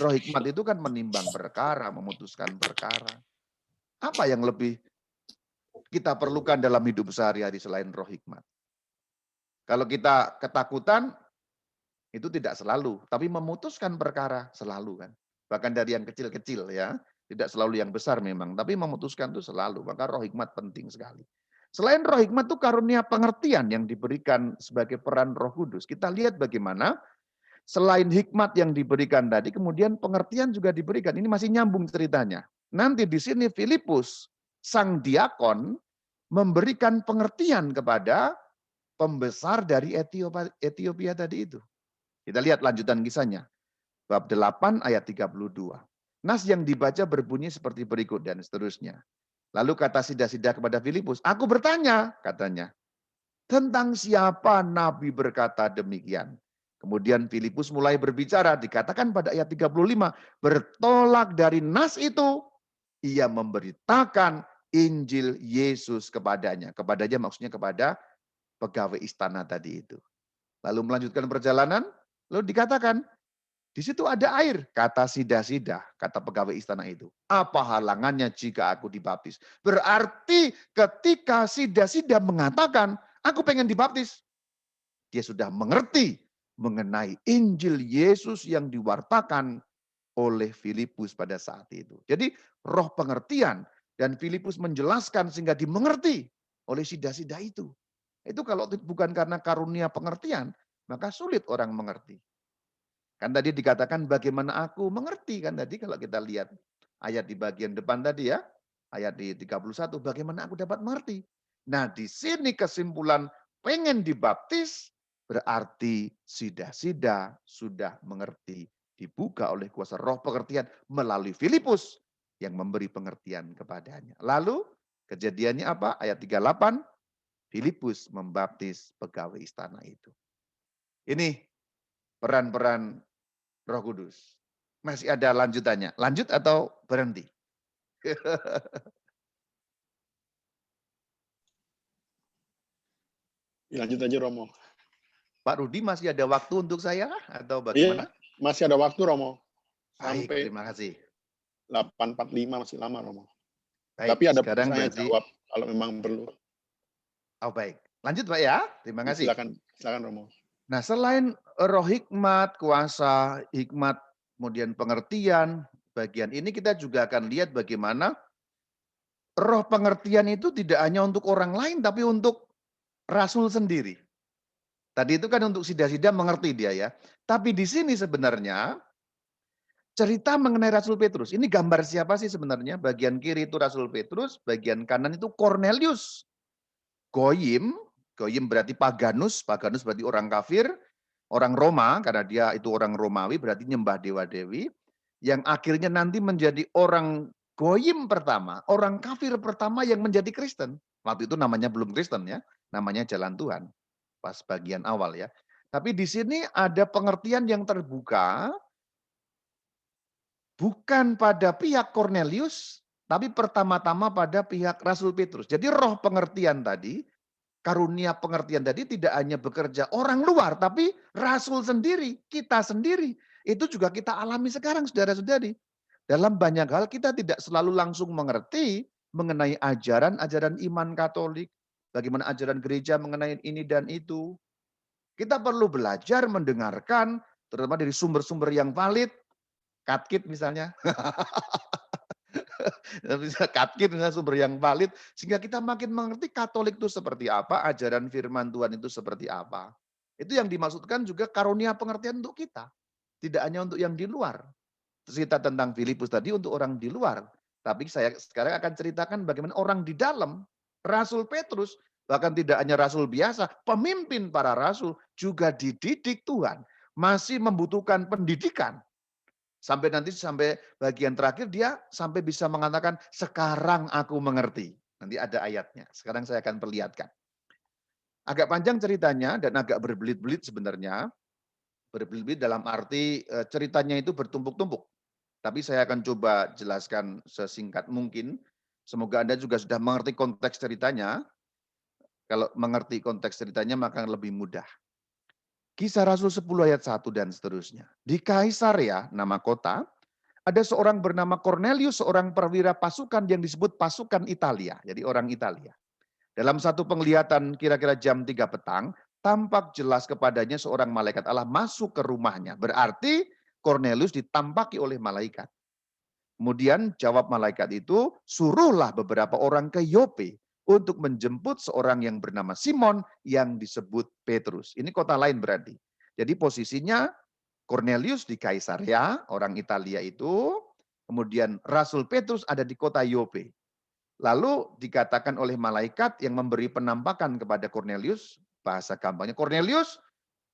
B: Roh hikmat itu kan menimbang perkara, memutuskan perkara. Apa yang lebih kita perlukan dalam hidup sehari-hari selain roh hikmat? Kalau kita ketakutan, itu tidak selalu. Tapi memutuskan perkara selalu kan. Bahkan dari yang kecil-kecil ya. Tidak selalu yang besar memang. Tapi memutuskan itu selalu. Maka roh hikmat penting sekali. Selain roh hikmat itu karunia pengertian yang diberikan sebagai peran Roh Kudus. Kita lihat bagaimana selain hikmat yang diberikan tadi, kemudian pengertian juga diberikan. Ini masih nyambung ceritanya. Nanti di sini Filipus sang diakon memberikan pengertian kepada pembesar dari Etiopia tadi itu. Kita lihat lanjutan kisahnya. Bab 8 ayat 32. Nas yang dibaca berbunyi seperti berikut dan seterusnya. Lalu kata sida-sida kepada Filipus, aku bertanya, katanya, tentang siapa Nabi berkata demikian. Kemudian Filipus mulai berbicara, dikatakan pada ayat 35, bertolak dari nas itu, ia memberitakan Injil Yesus kepadanya. Kepadanya maksudnya kepada pegawai istana tadi itu. Lalu melanjutkan perjalanan, lalu dikatakan, di situ ada air, kata sida-sida, kata pegawai istana itu. Apa halangannya jika aku dibaptis? Berarti ketika sida-sida mengatakan, aku pengen dibaptis. Dia sudah mengerti mengenai Injil Yesus yang diwartakan oleh Filipus pada saat itu. Jadi roh pengertian dan Filipus menjelaskan sehingga dimengerti oleh sida-sida itu. Itu kalau bukan karena karunia pengertian, maka sulit orang mengerti. Kan tadi dikatakan bagaimana aku mengerti kan tadi kalau kita lihat ayat di bagian depan tadi ya. Ayat di 31 bagaimana aku dapat mengerti. Nah di sini kesimpulan pengen dibaptis berarti sida-sida sudah mengerti. Dibuka oleh kuasa roh pengertian melalui Filipus yang memberi pengertian kepadanya. Lalu kejadiannya apa? Ayat 38 Filipus membaptis pegawai istana itu. Ini peran-peran Roh Kudus. Masih ada lanjutannya. Lanjut atau berhenti?
A: Lanjut aja Romo.
B: Pak Rudi masih ada waktu untuk saya atau
A: Iya,
B: bagaimana?
A: masih ada waktu Romo.
B: Baik,
A: Sampai
B: terima kasih.
A: 8.45 masih lama Romo.
B: Baik,
A: Tapi ada
B: sekarang
A: saya
B: berarti
A: jawab kalau memang perlu.
B: oh baik. Lanjut Pak ya, terima kasih.
A: Silakan Romo.
B: Nah, selain roh hikmat, kuasa, hikmat, kemudian pengertian, bagian ini kita juga akan lihat bagaimana roh pengertian itu tidak hanya untuk orang lain, tapi untuk rasul sendiri. Tadi itu kan untuk sida-sida mengerti dia ya. Tapi di sini sebenarnya cerita mengenai Rasul Petrus. Ini gambar siapa sih sebenarnya? Bagian kiri itu Rasul Petrus, bagian kanan itu Cornelius. Goyim, Goyim berarti paganus, paganus berarti orang kafir, orang Roma, karena dia itu orang Romawi, berarti nyembah dewa-dewi, yang akhirnya nanti menjadi orang Goyim pertama, orang kafir pertama yang menjadi Kristen. Waktu itu namanya belum Kristen ya, namanya Jalan Tuhan, pas bagian awal ya. Tapi di sini ada pengertian yang terbuka, bukan pada pihak Cornelius, tapi pertama-tama pada pihak Rasul Petrus. Jadi roh pengertian tadi, karunia pengertian tadi tidak hanya bekerja orang luar, tapi Rasul sendiri, kita sendiri. Itu juga kita alami sekarang, saudara-saudari. Dalam banyak hal kita tidak selalu langsung mengerti mengenai ajaran-ajaran iman Katolik, bagaimana ajaran gereja mengenai ini dan itu. Kita perlu belajar mendengarkan, terutama dari sumber-sumber yang valid, katkit misalnya. Bisa katkit misalnya sumber yang valid, sehingga kita makin mengerti Katolik itu seperti apa, ajaran firman Tuhan itu seperti apa. Itu yang dimaksudkan juga karunia pengertian untuk kita. Tidak hanya untuk yang di luar. Cerita tentang Filipus tadi untuk orang di luar. Tapi saya sekarang akan ceritakan bagaimana orang di dalam. Rasul Petrus, bahkan tidak hanya rasul biasa, pemimpin para rasul juga dididik Tuhan. Masih membutuhkan pendidikan. Sampai bagian terakhir dia sampai bisa mengatakan, sekarang aku mengerti. Nanti ada ayatnya. Sekarang saya akan perlihatkan. Agak panjang ceritanya dan agak berbelit-belit sebenarnya. Berbelit-belit dalam arti ceritanya itu bertumpuk-tumpuk. Tapi saya akan coba jelaskan sesingkat mungkin. Semoga Anda juga sudah mengerti konteks ceritanya. Kalau mengerti konteks ceritanya maka lebih mudah. Kisah Rasul 10 ayat 1 dan seterusnya. Di Kaisarea, nama kota, ada seorang bernama Cornelius, seorang perwira pasukan yang disebut pasukan Italia. Jadi orang Italia. Dalam satu penglihatan kira-kira jam 3 petang, tampak jelas kepadanya seorang malaikat Allah masuk ke rumahnya. Berarti Cornelius ditampaki oleh malaikat. Kemudian jawab malaikat itu, suruhlah beberapa orang ke Yope untuk menjemput seorang yang bernama Simon yang disebut Petrus. Ini kota lain berarti. Jadi posisinya Cornelius di Kaisarea, orang Italia itu, kemudian Rasul Petrus ada di kota Yope. Lalu dikatakan oleh malaikat yang memberi penampakan kepada Cornelius, bahasa gampangnya, Cornelius,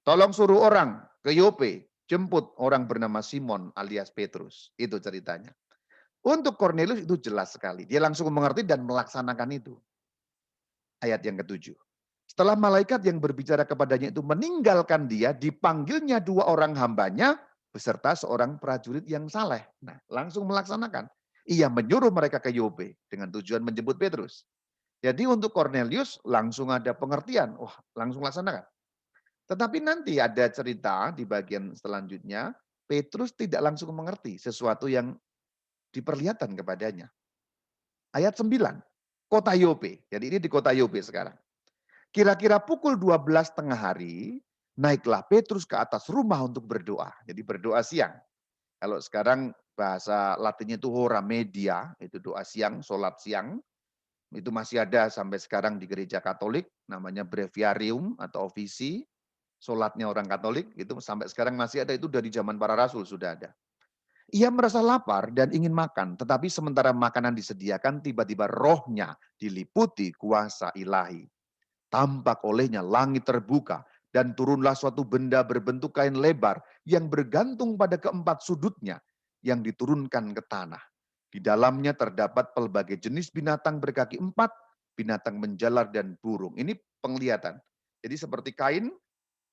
B: tolong suruh orang ke Yope, jemput orang bernama Simon alias Petrus. Itu ceritanya. Untuk Cornelius itu jelas sekali. Dia langsung mengerti dan melaksanakan itu. Ayat yang ke-7. Setelah malaikat yang berbicara kepadanya itu meninggalkan dia, dipanggilnya 2 orang hambanya beserta seorang prajurit yang saleh. Nah, langsung melaksanakan. Ia menyuruh mereka ke Yope dengan tujuan menjemput Petrus. Jadi untuk Cornelius langsung ada pengertian. Wah, langsung laksanakan. Tetapi nanti ada cerita di bagian selanjutnya, Petrus tidak langsung mengerti sesuatu yang diperlihatkan kepadanya. Ayat 9, kota Yope. Jadi ini di kota Yope sekarang. Kira-kira pukul 12 tengah hari, naiklah Petrus ke atas rumah untuk berdoa. Jadi berdoa siang. Kalau sekarang bahasa Latinnya itu hora media, itu doa siang, sholat siang. Itu masih ada sampai sekarang di gereja Katolik, namanya breviarium atau ofisi, sholatnya orang Katolik, itu sampai sekarang masih ada, itu dari zaman para rasul sudah ada. Ia merasa lapar dan ingin makan, tetapi sementara makanan disediakan, tiba-tiba rohnya diliputi kuasa ilahi. Tampak olehnya langit terbuka, dan turunlah suatu benda berbentuk kain lebar yang bergantung pada keempat sudutnya, yang diturunkan ke tanah. Di dalamnya terdapat pelbagai jenis binatang berkaki 4, binatang menjalar dan burung. Ini penglihatan. Jadi seperti kain,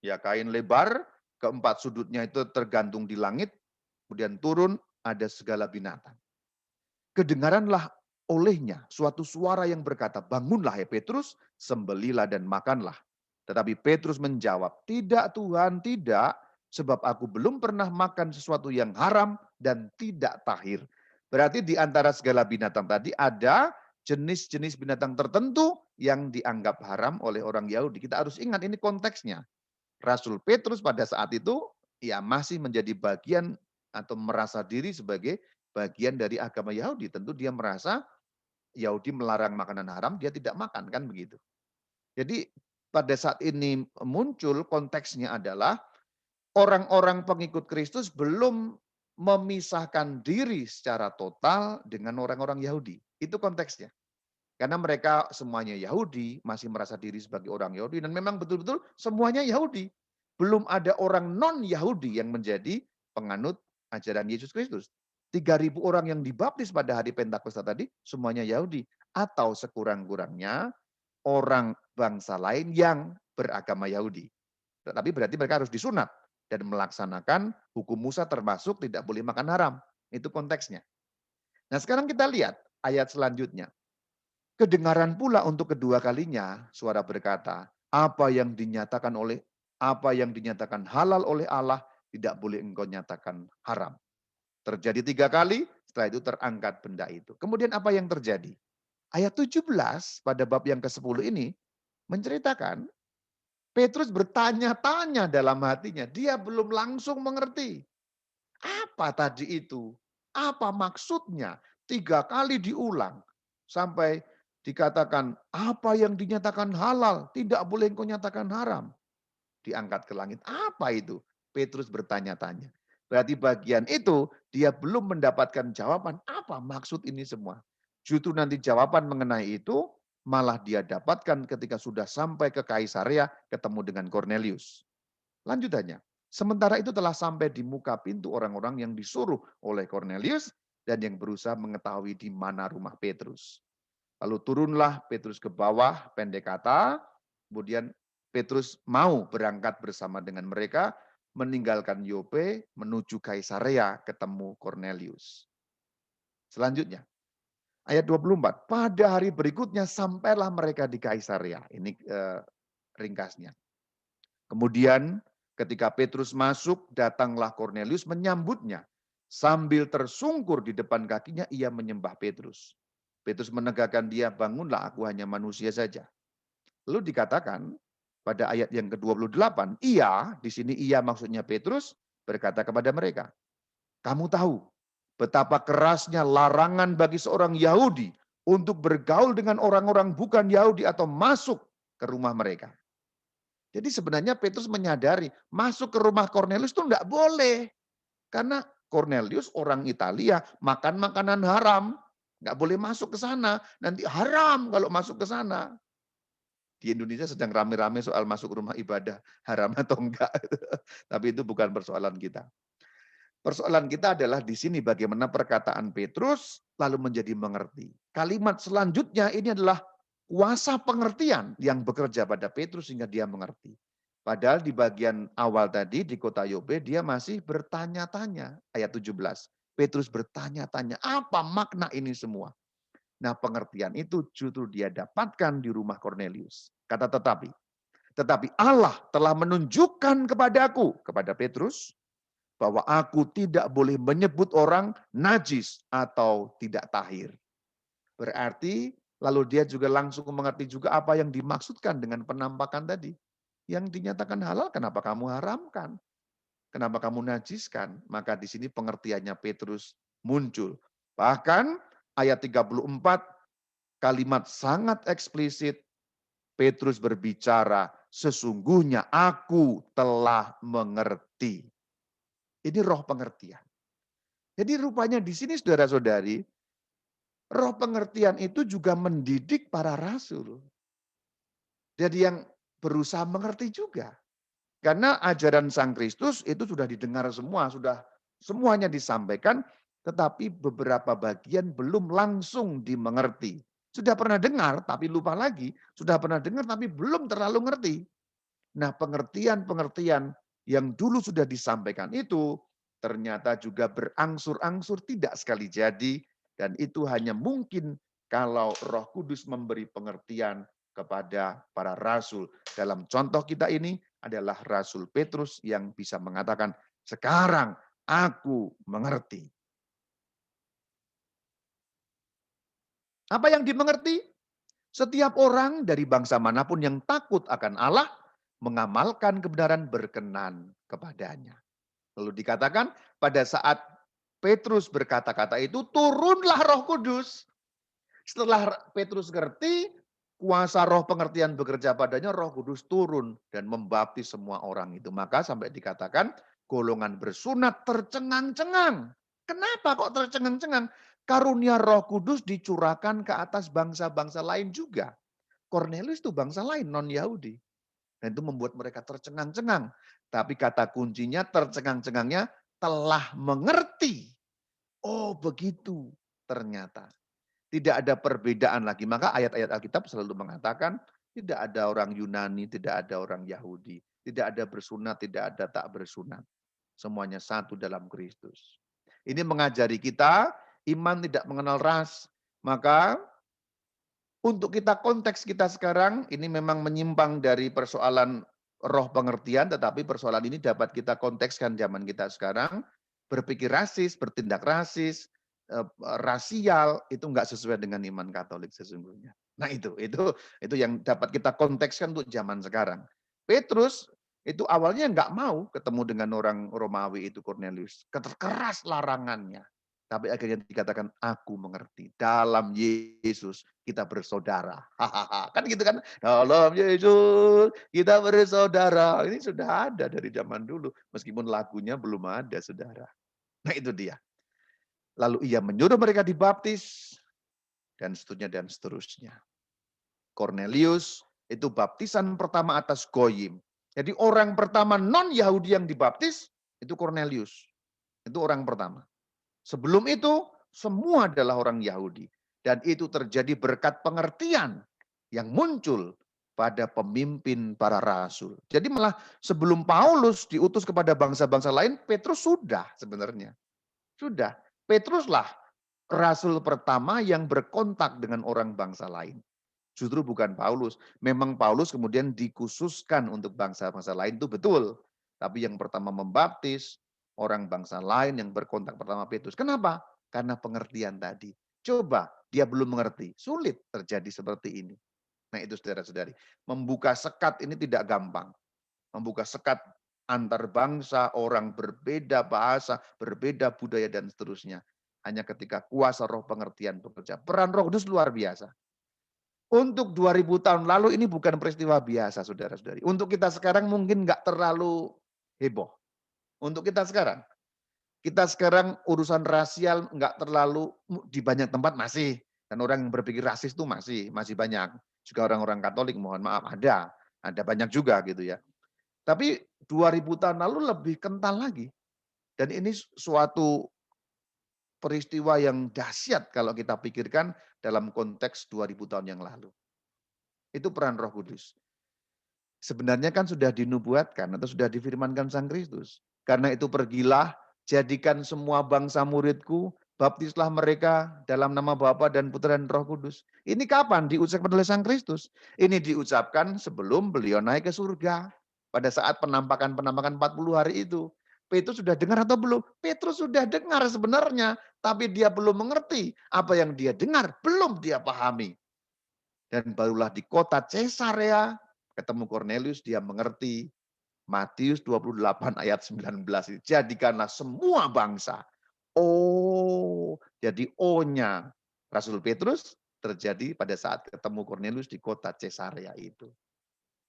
B: ya kain lebar, keempat sudutnya itu tergantung di langit, kemudian turun ada segala binatang. Kedengaranlah olehnya suatu suara yang berkata, bangunlah ya Petrus, sembelilah dan makanlah. Tetapi Petrus menjawab, "Tidak Tuhan, tidak, sebab aku belum pernah makan sesuatu yang haram dan tidak tahir." Berarti di antara segala binatang tadi ada jenis-jenis binatang tertentu yang dianggap haram oleh orang Yahudi. Kita harus ingat ini konteksnya. Rasul Petrus pada saat itu ya masih menjadi bagian atau merasa diri sebagai bagian dari agama Yahudi. Tentu dia merasa Yahudi melarang makanan haram, dia tidak makan, kan begitu. Jadi pada saat ini muncul konteksnya adalah orang-orang pengikut Kristus belum memisahkan diri secara total dengan orang-orang Yahudi. Itu konteksnya. Karena mereka semuanya Yahudi, masih merasa diri sebagai orang Yahudi, dan memang betul-betul semuanya Yahudi. Belum ada orang non-Yahudi yang menjadi penganut ajaran Yesus Kristus. 3.000 orang yang dibaptis pada hari Pentakosta tadi, semuanya Yahudi. Atau sekurang-kurangnya orang bangsa lain yang beragama Yahudi. Tetapi berarti mereka harus disunat dan melaksanakan hukum Musa termasuk tidak boleh makan haram. Itu konteksnya. Nah sekarang kita lihat ayat selanjutnya. Kedengaran pula untuk kedua kalinya suara berkata, apa yang dinyatakan halal oleh Allah tidak boleh engkau nyatakan haram. Terjadi 3 kali, setelah itu terangkat benda itu. Kemudian apa yang terjadi? Ayat 17 pada bab yang ke-10 ini menceritakan Petrus bertanya-tanya dalam hatinya. Dia belum langsung mengerti. Apa tadi itu? Apa maksudnya? 3 kali diulang. Sampai dikatakan, apa yang dinyatakan halal, tidak boleh engkau nyatakan haram. Diangkat ke langit. Apa itu? Petrus bertanya-tanya. Berarti bagian itu, dia belum mendapatkan jawaban. Apa maksud ini semua? Justru nanti jawaban mengenai itu, malah dia dapatkan ketika sudah sampai ke Kaisarea, ketemu dengan Cornelius. Lanjutannya. Sementara itu telah sampai di muka pintu orang-orang yang disuruh oleh Cornelius, dan yang berusaha mengetahui di mana rumah Petrus. Lalu turunlah Petrus ke bawah pendek kata, kemudian Petrus mau berangkat bersama dengan mereka, meninggalkan Yope, menuju Kaisarea, ketemu Cornelius. Selanjutnya, ayat 24, pada hari berikutnya sampailah mereka di Kaisarea. Ini ringkasnya. Kemudian ketika Petrus masuk, datanglah Cornelius menyambutnya. Sambil tersungkur di depan kakinya, ia menyembah Petrus. Petrus menegakkan dia, bangunlah, aku hanya manusia saja. Lalu dikatakan pada ayat yang ke-28, ia, di sini ia maksudnya Petrus, berkata kepada mereka, kamu tahu betapa kerasnya larangan bagi seorang Yahudi untuk bergaul dengan orang-orang bukan Yahudi atau masuk ke rumah mereka. Jadi sebenarnya Petrus menyadari masuk ke rumah Cornelius itu enggak boleh. Karena Cornelius orang Italia, makan makanan haram. Nggak boleh masuk ke sana. Nanti haram kalau masuk ke sana. Di Indonesia sedang rame-rame soal masuk rumah ibadah. Haram atau enggak. Tapi itu bukan persoalan kita. Persoalan kita adalah di sini bagaimana perkataan Petrus lalu menjadi mengerti. Kalimat selanjutnya ini adalah kuasa pengertian yang bekerja pada Petrus sehingga dia mengerti. Padahal di bagian awal tadi di kota Yope dia masih bertanya-tanya. Ayat 17. Petrus bertanya-tanya, apa makna ini semua? Nah pengertian itu justru dia dapatkan di rumah Cornelius. Kata tetapi Allah telah menunjukkan kepadaku, kepada Petrus, bahwa aku tidak boleh menyebut orang najis atau tidak tahir. Berarti lalu dia juga langsung mengerti juga apa yang dimaksudkan dengan penampakan tadi. Yang dinyatakan halal, kenapa kamu haramkan? Kenapa kamu najiskan? Maka di sini pengertiannya Petrus muncul. Bahkan ayat 34 kalimat sangat eksplisit. Petrus berbicara, sesungguhnya aku telah mengerti. Ini roh pengertian. Jadi rupanya di sini saudara-saudari, roh pengertian itu juga mendidik para rasul. Jadi yang berusaha mengerti juga. Karena ajaran Sang Kristus itu sudah didengar semua, sudah semuanya disampaikan, tetapi beberapa bagian belum langsung dimengerti. Sudah pernah dengar, tapi lupa lagi. Sudah pernah dengar, tapi belum terlalu ngerti. Nah, pengertian-pengertian yang dulu sudah disampaikan itu, ternyata juga berangsur-angsur tidak sekali jadi, dan itu hanya mungkin kalau Roh Kudus memberi pengertian kepada para rasul. Dalam contoh kita ini adalah Rasul Petrus yang bisa mengatakan, sekarang aku mengerti. Apa yang dimengerti? Setiap orang dari bangsa manapun yang takut akan Allah, mengamalkan kebenaran berkenan kepadanya. Lalu dikatakan pada saat Petrus berkata-kata itu, turunlah Roh Kudus. Setelah Petrus ngerti, kuasa roh pengertian bekerja padanya, Roh Kudus turun dan membaptis semua orang itu. Maka sampai dikatakan golongan bersunat tercengang-cengang. Kenapa kok tercengang-cengang? Karunia Roh Kudus dicurahkan ke atas bangsa-bangsa lain juga. Cornelius itu bangsa lain, non-Yahudi. Dan itu membuat mereka tercengang-cengang. Tapi kata kuncinya tercengang-cengangnya telah mengerti. Oh begitu ternyata. Tidak ada perbedaan lagi. Maka ayat-ayat Alkitab selalu mengatakan tidak ada orang Yunani, tidak ada orang Yahudi. Tidak ada bersunat, tidak ada tak bersunat. Semuanya satu dalam Kristus. Ini mengajari kita, iman tidak mengenal ras. Maka untuk kita konteks kita sekarang, ini memang menyimpang dari persoalan roh pengertian, tetapi persoalan ini dapat kita kontekskan zaman kita sekarang. Berpikir rasis, bertindak rasis, rasial, itu enggak sesuai dengan iman Katolik sesungguhnya. Nah itu yang dapat kita kontekskan untuk zaman sekarang. Petrus itu awalnya enggak mau ketemu dengan orang Romawi itu Cornelius. Keras larangannya. Tapi akhirnya dikatakan, aku mengerti. Dalam Yesus kita bersaudara. Kan gitu kan? Dalam Yesus kita bersaudara. Ini sudah ada dari zaman dulu. Meskipun lagunya belum ada, saudara. Nah itu dia. Lalu ia menyuruh mereka dibaptis. Dan seterusnya dan seterusnya. Cornelius itu baptisan pertama atas Goyim. Jadi orang pertama non-Yahudi yang dibaptis, itu Cornelius. Itu orang pertama. Sebelum itu, semua adalah orang Yahudi. Dan itu terjadi berkat pengertian yang muncul pada pemimpin para rasul. Jadi malah sebelum Paulus diutus kepada bangsa-bangsa lain, Petrus sudah sebenarnya. Sudah. Petruslah rasul pertama yang berkontak dengan orang bangsa lain. Justru bukan Paulus. Memang Paulus kemudian dikhususkan untuk bangsa-bangsa lain, itu betul. Tapi yang pertama membaptis, orang bangsa lain yang berkontak pertama Petrus. Kenapa? Karena pengertian tadi. Coba dia belum mengerti. Sulit terjadi seperti ini. Nah itu saudara-saudari. Membuka sekat ini tidak gampang. Membuka sekat antar bangsa, orang berbeda bahasa, berbeda budaya dan seterusnya. Hanya ketika kuasa roh pengertian bekerja. Peran Roh Kudus luar biasa. Untuk 2000 tahun lalu ini bukan peristiwa biasa saudara-saudari. Untuk kita sekarang mungkin nggak terlalu heboh. Untuk kita sekarang urusan rasial nggak terlalu di banyak tempat masih. Dan orang yang berpikir rasis itu masih banyak. Juga orang-orang Katolik, mohon maaf, ada banyak juga gitu ya. Tapi 2000 tahun lalu lebih kental lagi. Dan ini suatu peristiwa yang dahsyat kalau kita pikirkan dalam konteks 2000 tahun yang lalu. Itu peran Roh Kudus. Sebenarnya kan sudah dinubuatkan atau sudah difirmankan Sang Kristus. Karena itu pergilah, jadikan semua bangsa muridku, baptislah mereka dalam nama Bapa dan Putra dan Roh Kudus. Ini kapan diucapkan oleh Sang Kristus? Ini diucapkan sebelum beliau naik ke surga. Pada saat penampakan 40 hari itu. Petrus sudah dengar atau belum? Petrus sudah dengar sebenarnya. Tapi dia belum mengerti. Apa yang dia dengar, belum dia pahami. Dan barulah di kota Caesarea, ketemu Cornelius, dia mengerti. Matius 28 ayat 19. Jadikanlah semua bangsa. Oh, jadi O-nya Rasul Petrus terjadi pada saat ketemu Cornelius di kota Caesarea itu.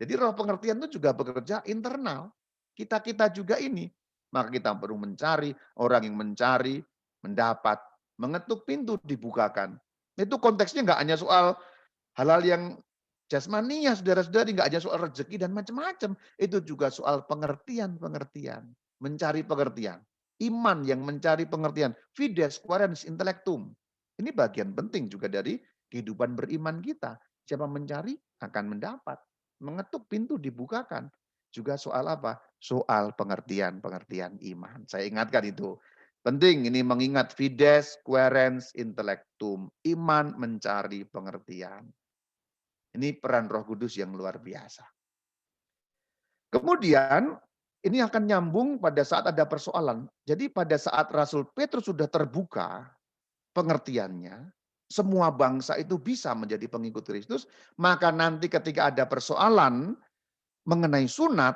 B: Jadi roh pengertian itu juga bekerja internal. Kita juga ini. Maka kita perlu mencari, orang yang mencari, mendapat. Mengetuk pintu dibukakan. Itu konteksnya nggak hanya soal hal-hal yang jasmania, saudara-saudari, nggak hanya soal rezeki dan macam-macam. Itu juga soal pengertian. Mencari pengertian. Iman yang mencari pengertian. Fides, quaerens, intellectum. Ini bagian penting juga dari kehidupan beriman kita. Siapa mencari akan mendapat. Mengetuk pintu dibukakan. Juga soal apa? Soal pengertian iman. Saya ingatkan itu. Penting ini mengingat fides, quaerens, intellectum. Iman mencari pengertian. Ini peran Roh Kudus yang luar biasa. Kemudian ini akan nyambung pada saat ada persoalan. Jadi pada saat Rasul Petrus sudah terbuka pengertiannya, semua bangsa itu bisa menjadi pengikut Kristus, maka nanti ketika ada persoalan mengenai sunat,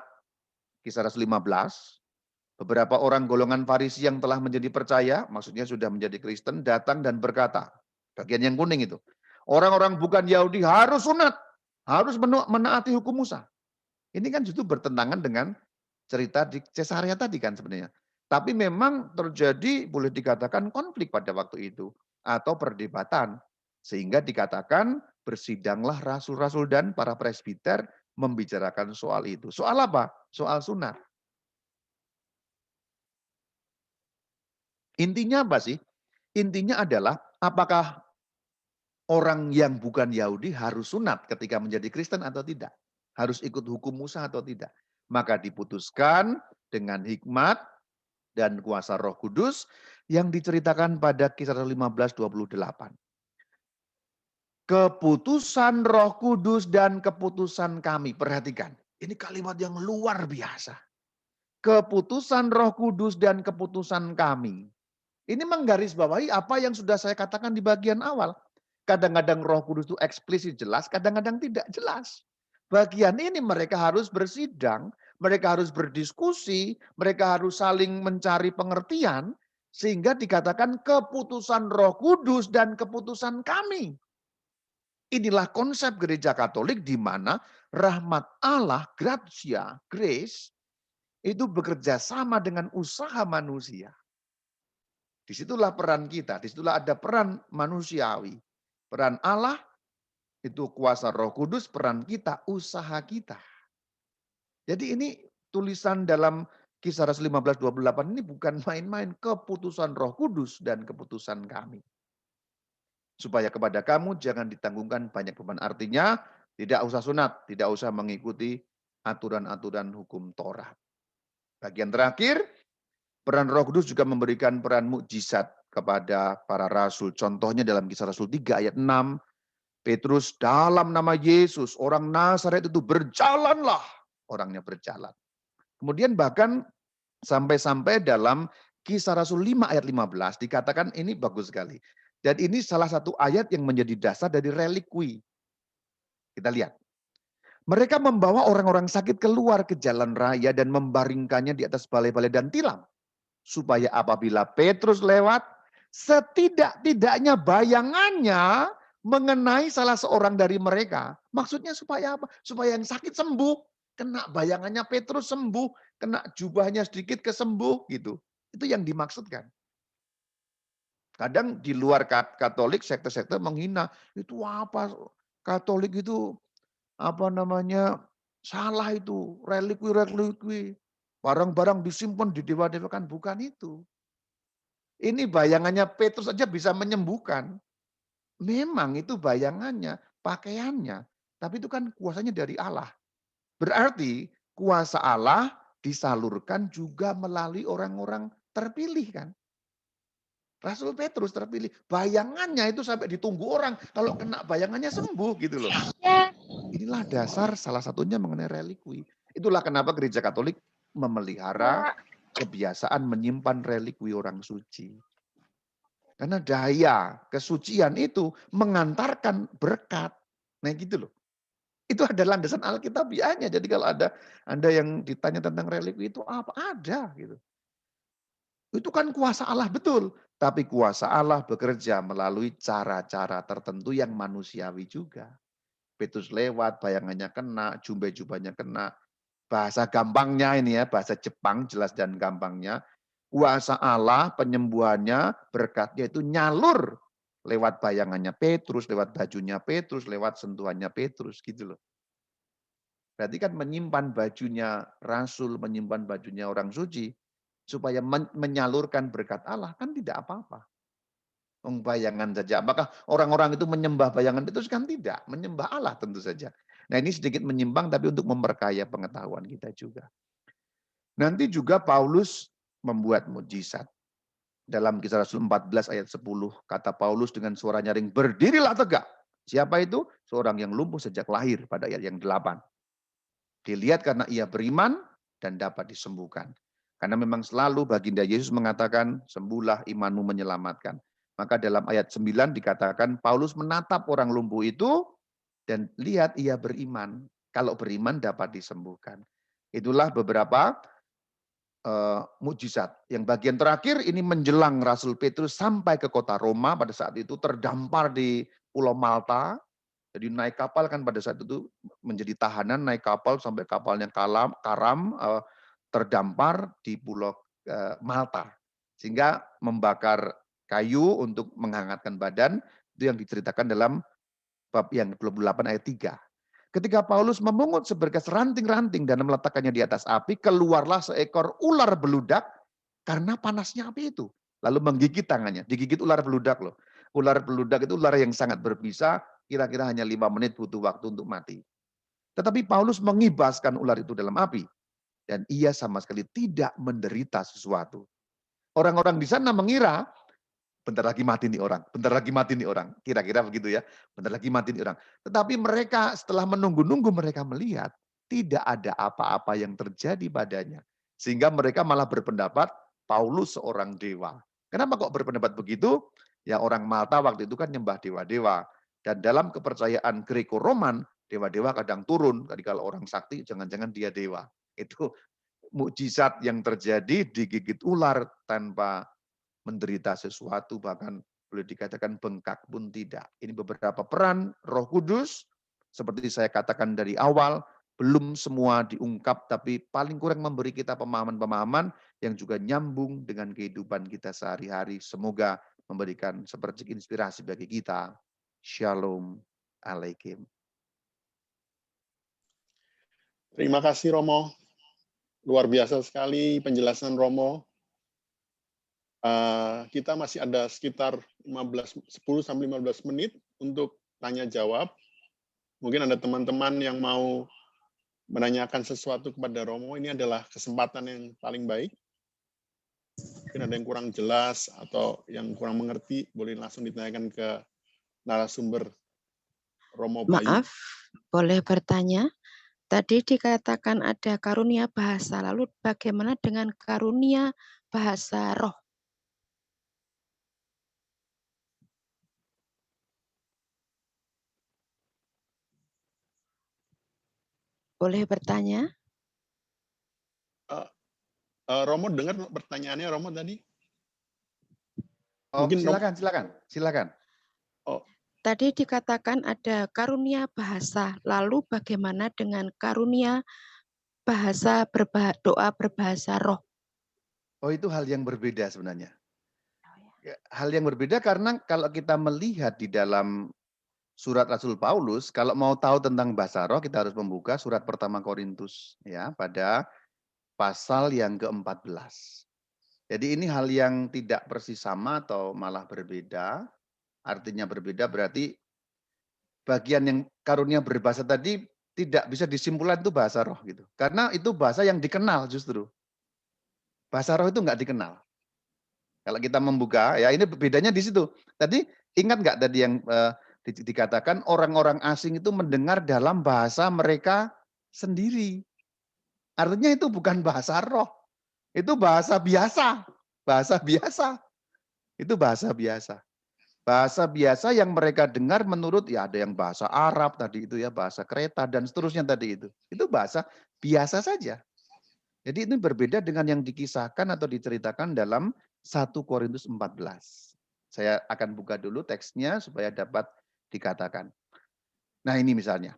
B: Kisah Rasul 15, beberapa orang golongan Farisi yang telah menjadi percaya, maksudnya sudah menjadi Kristen, datang dan berkata, bagian yang kuning itu, orang-orang bukan Yahudi harus sunat, harus menaati hukum Musa. Ini kan justru bertentangan dengan cerita di Caesarea tadi kan sebenarnya. Tapi memang terjadi, boleh dikatakan konflik pada waktu itu, atau perdebatan. Sehingga dikatakan bersidanglah rasul-rasul dan para presbiter membicarakan soal itu. Soal apa? Soal sunat. Intinya apa sih? Intinya adalah apakah orang yang bukan Yahudi harus sunat ketika menjadi Kristen atau tidak? Harus ikut hukum Musa atau tidak? Maka diputuskan dengan hikmat dan kuasa Roh Kudus yang diceritakan pada Kisah 15:28. Keputusan Roh Kudus dan keputusan kami. Perhatikan, ini kalimat yang luar biasa. Keputusan Roh Kudus dan keputusan kami. Ini menggarisbawahi apa yang sudah saya katakan di bagian awal. Kadang-kadang Roh Kudus itu eksplisit jelas, kadang-kadang tidak jelas. Bagian ini mereka harus bersidang, mereka harus berdiskusi, mereka harus saling mencari pengertian, sehingga dikatakan keputusan Roh Kudus dan keputusan kami. Inilah konsep gereja Katolik di mana rahmat Allah, gratia, grace, itu bekerja sama dengan usaha manusia. Disitulah peran kita, disitulah ada peran manusiawi. Peran Allah, itu kuasa Roh Kudus, peran kita, usaha kita. Jadi ini tulisan dalam Kisah Rasul 15:28 ini bukan main-main, keputusan Roh Kudus dan keputusan kami. Supaya kepada kamu jangan ditanggungkan banyak beban. Artinya tidak usah sunat, tidak usah mengikuti aturan-aturan hukum Taurat. Bagian terakhir, peran Roh Kudus juga memberikan peran mukjizat kepada para rasul. Contohnya dalam Kisah Rasul 3 ayat 6, Petrus dalam nama Yesus, orang Nazaret itu berjalanlah. Orangnya berjalan. Kemudian bahkan sampai dalam Kisah Rasul 5 ayat 15 dikatakan ini bagus sekali. Dan ini salah satu ayat yang menjadi dasar dari relikwi. Kita lihat. Mereka membawa orang-orang sakit keluar ke jalan raya dan membaringkannya di atas balai-balai dan tilam. Supaya apabila Petrus lewat, setidak-tidaknya bayangannya mengenai salah seorang dari mereka. Maksudnya supaya apa? Supaya yang sakit sembuh. Kena bayangannya Petrus sembuh. Kena jubahnya sedikit kesembuh gitu. Itu yang dimaksudkan. Kadang di luar Katolik, sekte-sekte menghina. Itu apa? Katolik itu apa namanya? Salah itu. Relikwi-relikwi. Barang-barang disimpan di dewa-dewa, kan bukan itu. Ini bayangannya Petrus saja bisa menyembuhkan. Memang itu bayangannya, pakaiannya. Tapi itu kan kuasanya dari Allah. Berarti kuasa Allah disalurkan juga melalui orang-orang terpilih kan. Rasul Petrus terpilih. Bayangannya itu sampai ditunggu orang. Kalau kena bayangannya sembuh gitu loh. Inilah dasar salah satunya mengenai relikwi. Itulah kenapa gereja Katolik memelihara kebiasaan menyimpan relikwi orang suci. Karena daya kesucian itu mengantarkan berkat. Nah gitu loh. Itu ada landasan alkitabiahnya. Jadi kalau ada Anda yang ditanya tentang relikwi itu apa? Ada gitu. Itu kan kuasa Allah betul. Tapi kuasa Allah bekerja melalui cara-cara tertentu yang manusiawi juga. Petrus lewat, bayangannya kena, jubah-jubahnya kena. Bahasa gampangnya ini ya, bahasa Jepang jelas dan gampangnya. Kuasa Allah, penyembuhannya, berkatnya itu nyalur lewat bayangannya Petrus, lewat bajunya Petrus, lewat sentuhannya Petrus gitu loh. Berarti kan menyimpan bajunya rasul, menyimpan bajunya orang suci supaya menyalurkan berkat Allah kan tidak apa-apa. Bayangan saja. Apakah orang-orang itu menyembah bayangan Petrus? Kan tidak, menyembah Allah tentu saja. Nah ini sedikit menyimpang tapi untuk memperkaya pengetahuan kita juga. Nanti juga Paulus membuat mukjizat. Dalam Kisah Rasul 14 ayat 10 kata Paulus dengan suara nyaring, berdirilah tegak. Siapa itu? Seorang yang lumpuh sejak lahir pada ayat yang 8. Dilihat karena ia beriman dan dapat disembuhkan. Karena memang selalu baginda Yesus mengatakan, sembuhlah imanmu menyelamatkan. Maka dalam ayat 9 dikatakan Paulus menatap orang lumpuh itu dan lihat ia beriman. Kalau beriman dapat disembuhkan. Itulah beberapa mukjizat. Yang bagian terakhir ini menjelang Rasul Petrus sampai ke kota Roma pada saat itu terdampar di Pulau Malta. Jadi naik kapal kan pada saat itu menjadi tahanan, naik kapal sampai kapalnya karam, terdampar di Pulau Malta. Sehingga membakar kayu untuk menghangatkan badan, itu yang diceritakan dalam bab yang 28 ayat 3. Ketika Paulus memungut seberkas ranting-ranting dan meletakkannya di atas api, keluarlah seekor ular beludak karena panasnya api itu. Lalu menggigit tangannya, digigit ular beludak loh. Ular beludak itu ular yang sangat berbisa, kira-kira hanya 5 menit butuh waktu untuk mati. Tetapi Paulus mengibaskan ular itu dalam api. Dan ia sama sekali tidak menderita sesuatu. Orang-orang di sana mengira, bentar lagi mati nih orang, bentar lagi mati nih orang. Kira-kira begitu ya, bentar lagi mati nih orang. Tetapi mereka setelah menunggu-nunggu mereka melihat, tidak ada apa-apa yang terjadi padanya. Sehingga mereka malah berpendapat, Paulus seorang dewa. Kenapa kok berpendapat begitu? Ya orang Malta waktu itu kan nyembah dewa-dewa. Dan dalam kepercayaan Greco-Roman, dewa-dewa kadang turun. Jadi kalau orang sakti, jangan-jangan dia dewa. Itu mukjizat yang terjadi digigit ular tanpa menderita sesuatu, bahkan boleh dikatakan bengkak pun tidak. Ini beberapa peran Roh Kudus, seperti saya katakan dari awal, belum semua diungkap, tapi paling kurang memberi kita pemahaman-pemahaman yang juga nyambung dengan kehidupan kita sehari-hari. Semoga memberikan seperti inspirasi bagi kita. Shalom Alaikum.
A: Terima kasih Romo. Luar biasa sekali penjelasan Romo. Kita masih ada sekitar 10-15 menit untuk tanya jawab. Mungkin ada teman-teman yang mau menanyakan sesuatu kepada Romo. Ini adalah kesempatan yang paling baik. Mungkin ada yang kurang jelas atau yang kurang mengerti, boleh langsung ditanyakan ke narasumber Romo Bayu.
F: Maaf, boleh bertanya? Tadi dikatakan ada karunia bahasa, lalu bagaimana dengan karunia bahasa roh? Boleh bertanya?
A: Romo dengar pertanyaannya Romo tadi?
B: Oh,
A: Mungkin
B: silakan.
A: Oh,
F: Tadi dikatakan ada karunia bahasa, lalu bagaimana dengan karunia bahasa doa berbahasa roh?
B: Oh, itu hal yang berbeda sebenarnya. Hal yang berbeda karena kalau kita melihat di dalam surat Rasul Paulus, kalau mau tahu tentang bahasa roh, kita harus membuka surat pertama Korintus ya pada pasal yang ke-14. Jadi ini hal yang tidak persis sama atau malah berbeda. Artinya berbeda berarti bagian yang karunia berbahasa tadi tidak bisa disimpulkan itu bahasa roh gitu. Karena itu bahasa yang dikenal justru. Bahasa roh itu enggak dikenal. Kalau kita membuka, ya ini bedanya di situ. Tadi ingat nggak tadi yang dikatakan orang-orang asing itu mendengar dalam bahasa mereka sendiri. Artinya itu bukan bahasa roh. Itu bahasa biasa. Bahasa biasa. Itu bahasa biasa. Bahasa biasa yang mereka dengar menurut ya ada yang bahasa Arab tadi itu ya, bahasa Kreta dan seterusnya tadi itu. Itu bahasa biasa saja. Jadi ini berbeda dengan yang dikisahkan atau diceritakan dalam 1 Korintus 14. Saya akan buka dulu teksnya supaya dapat dikatakan. Nah ini misalnya,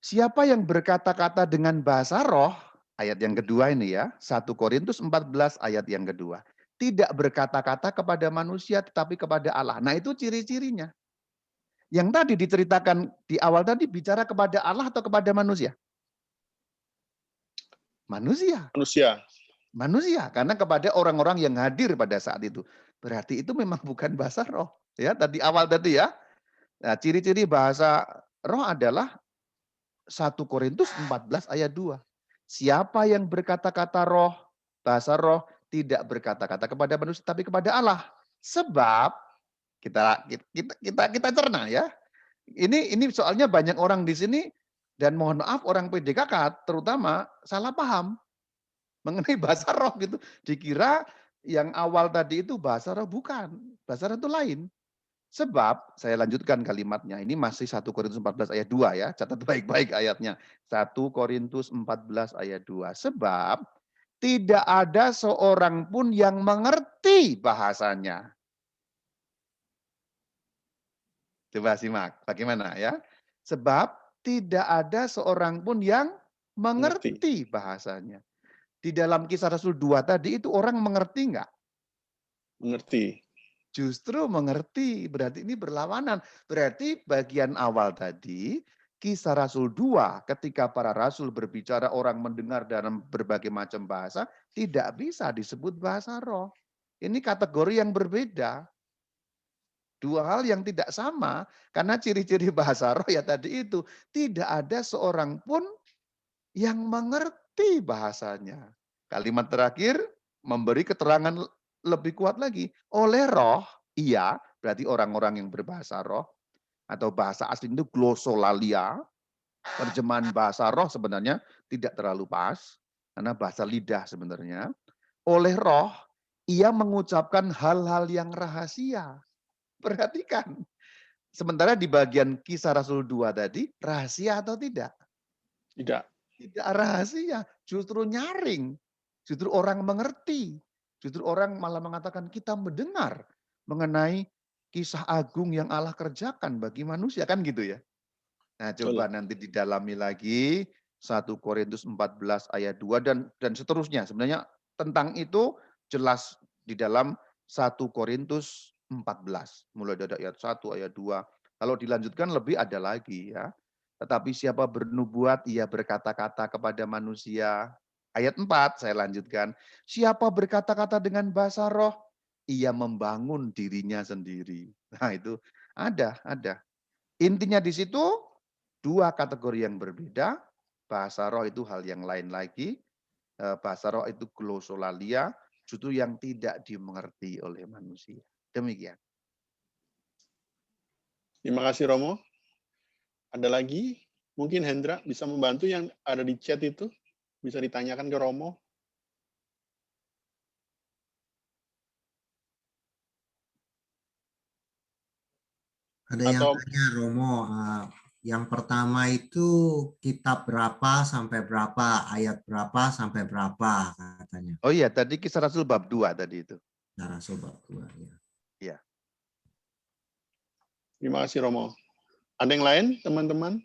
B: siapa yang berkata-kata dengan bahasa roh, ayat yang kedua ini ya, 1 Korintus 14 ayat yang kedua. Tidak berkata-kata kepada manusia tetapi kepada Allah. Nah itu ciri-cirinya. Yang tadi diceritakan di awal tadi bicara kepada Allah atau kepada manusia? Manusia. Manusia, karena kepada orang-orang yang hadir pada saat itu. Berarti itu memang bukan bahasa roh. Ya, tadi awal tadi ya. Nah, ciri-ciri bahasa roh adalah 1 Korintus 14 ayat 2. Siapa yang berkata-kata roh, bahasa roh, tidak berkata-kata kepada manusia tapi kepada Allah. Sebab kita cerna ya. Ini soalnya banyak orang di sini dan mohon maaf orang PDKK terutama salah paham mengenai bahasa roh gitu. Dikira yang awal tadi itu bahasa roh, bukan. Bahasa roh itu lain. Sebab, saya lanjutkan kalimatnya, ini masih 1 Korintus 14 ayat 2 ya, catat baik-baik ayatnya. 1 Korintus 14 ayat 2. Sebab, tidak ada seorang pun yang mengerti bahasanya. Coba simak, bagaimana ya? Sebab, tidak ada seorang pun yang mengerti bahasanya. Di dalam Kisah Rasul 2 tadi itu orang mengerti enggak?
A: Mengerti.
B: Justru mengerti, berarti ini berlawanan. Berarti bagian awal tadi, Kisah Rasul 2, ketika para rasul berbicara, orang mendengar dalam berbagai macam bahasa, tidak bisa disebut bahasa roh. Ini kategori yang berbeda. Dua hal yang tidak sama, karena ciri-ciri bahasa roh ya tadi itu, tidak ada seorang pun yang mengerti bahasanya. Kalimat terakhir memberi keterangan lebih kuat lagi. Oleh roh, iya, berarti orang-orang yang berbahasa roh, atau bahasa asli itu glosolalia, terjemahan bahasa roh sebenarnya tidak terlalu pas, karena bahasa lidah sebenarnya. Oleh roh, ia mengucapkan hal-hal yang rahasia. Perhatikan. Sementara di bagian Kisah Rasul 2 tadi, rahasia atau tidak?
A: Tidak.
B: Tidak rahasia, justru nyaring. Justru orang mengerti. Justru orang malah mengatakan kita mendengar mengenai kisah agung yang Allah kerjakan bagi manusia, kan gitu ya. Nah, coba nanti didalami lagi 1 Korintus 14 ayat 2 dan seterusnya. Sebenarnya tentang itu jelas di dalam 1 Korintus 14. Mulai dari ayat 1, ayat 2. Kalau dilanjutkan lebih ada lagi ya. Tetapi siapa bernubuat, ia berkata-kata kepada manusia. Ayat 4, saya lanjutkan. Siapa berkata-kata dengan bahasa roh, ia membangun dirinya sendiri. Nah itu ada. Intinya di situ, dua kategori yang berbeda. Bahasa roh itu hal yang lain lagi. Bahasa roh itu glosolalia, justru yang tidak dimengerti oleh manusia. Demikian.
A: Terima kasih Romo. Ada lagi? Mungkin Hendra bisa membantu yang ada di chat itu? Bisa ditanyakan ke Romo?
G: Ada yang
A: Atau
G: tanya Romo, yang pertama itu kitab berapa sampai berapa, ayat berapa sampai berapa katanya.
B: Oh iya, tadi Kisah Rasul bab 2 tadi itu.
G: Cara sobat dua ya.
B: Iya.
A: terima kasih Romo. Ada yang lain, teman-teman?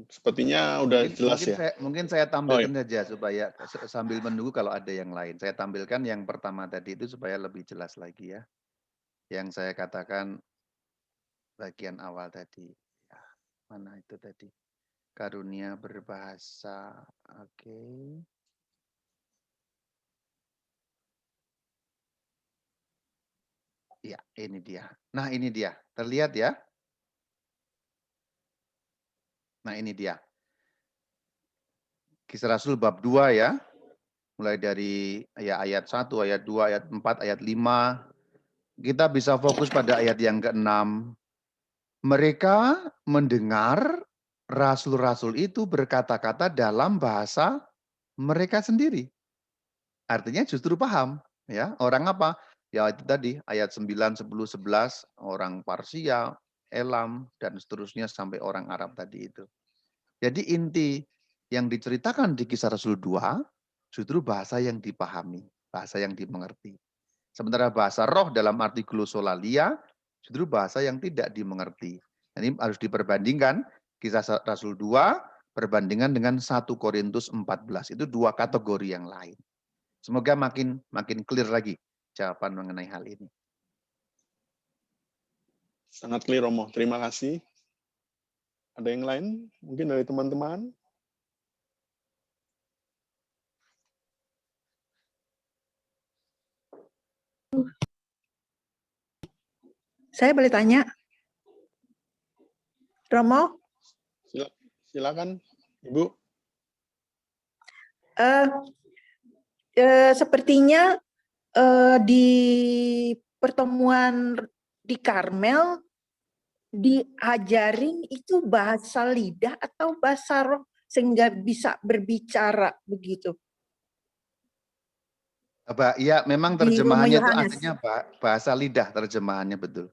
A: Sepertinya udah jelas ya.
B: Mungkin saya tampilkan saja supaya sambil menunggu kalau ada yang lain. Saya tampilkan yang pertama tadi itu supaya lebih jelas lagi ya. Yang saya katakan bagian awal tadi. Ya, mana itu tadi? Karunia berbahasa. Oke. Ya, ini dia. Nah, ini dia. Terlihat ya? Nah, ini dia. Kisah Rasul bab 2 ya. Mulai dari ya ayat 1, ayat 2, ayat 4, ayat 5. Kita bisa fokus pada ayat yang ke-6. Mereka mendengar rasul-rasul itu berkata-kata dalam bahasa mereka sendiri. Artinya justru paham. Ya, orang apa? Ya itu tadi ayat 9, 10, 11, orang Parsia, Elam, dan seterusnya sampai orang Arab tadi itu. Jadi inti yang diceritakan di Kisah Rasul 2, justru bahasa yang dipahami, bahasa yang dimengerti. Sementara bahasa roh dalam arti glosolalia, justru bahasa yang tidak dimengerti. Ini harus diperbandingkan, Kisah Rasul 2, perbandingan dengan 1 Korintus 14. Itu dua kategori yang lain. Semoga makin clear lagi jawaban mengenai hal ini.
A: Sangat clear Romo, terima kasih. Ada yang lain? Mungkin dari teman-teman?
H: Saya boleh tanya? Romo?
A: Silakan, Ibu.
H: Sepertinya di pertemuan di Karmel diajarin itu bahasa lidah atau bahasa roh sehingga bisa berbicara begitu.
B: Iya, memang
H: Di Roma
B: terjemahannya itu
H: Yohanes.
B: aslinya bahasa lidah terjemahannya betul.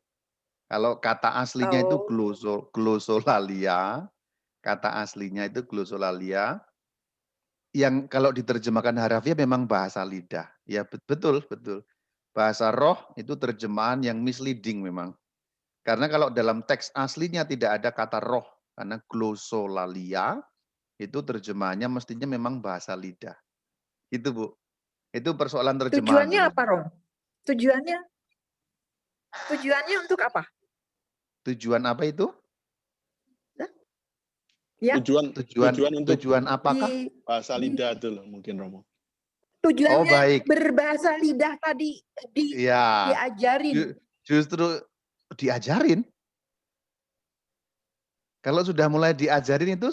B: Kalau kata aslinya itu
H: Oh,
B: glosolalia, kata aslinya itu glosolalia, yang kalau diterjemahkan harafiah memang bahasa lidah. Ya betul, betul. Bahasa roh itu terjemahan yang misleading memang. Karena kalau dalam teks aslinya tidak ada kata roh, karena glosolalia itu terjemahannya mestinya memang bahasa lidah. Itu Bu. Itu persoalan terjemahan.
H: tujuannya apa, Rom? Tujuannya untuk apa?
B: Tujuan apa itu?
H: Ya,
B: Tujuan apakah?
A: Bahasa lidah itu loh mungkin Romo.
H: tujuannya
B: baik.
H: berbahasa lidah tadi
B: Ya,
H: diajarin.
B: justru diajarin. Kalau sudah mulai diajarin itu,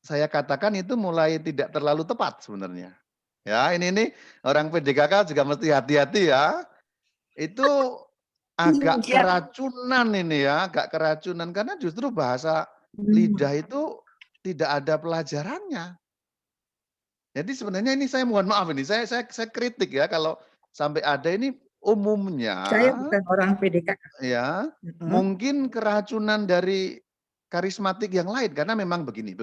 B: saya katakan itu mulai tidak terlalu tepat sebenarnya. Ya, ini orang PDKK juga mesti hati-hati ya. Itu agak
H: Iya.
B: keracunan ini ya, agak keracunan karena justru bahasa lidah itu tidak ada pelajarannya. Jadi sebenarnya ini saya mohon maaf ini, saya kritik ya kalau sampai ada ini umumnya.
H: Saya bukan orang PDKK.
B: Ya, mungkin keracunan dari karismatik yang lain karena memang begini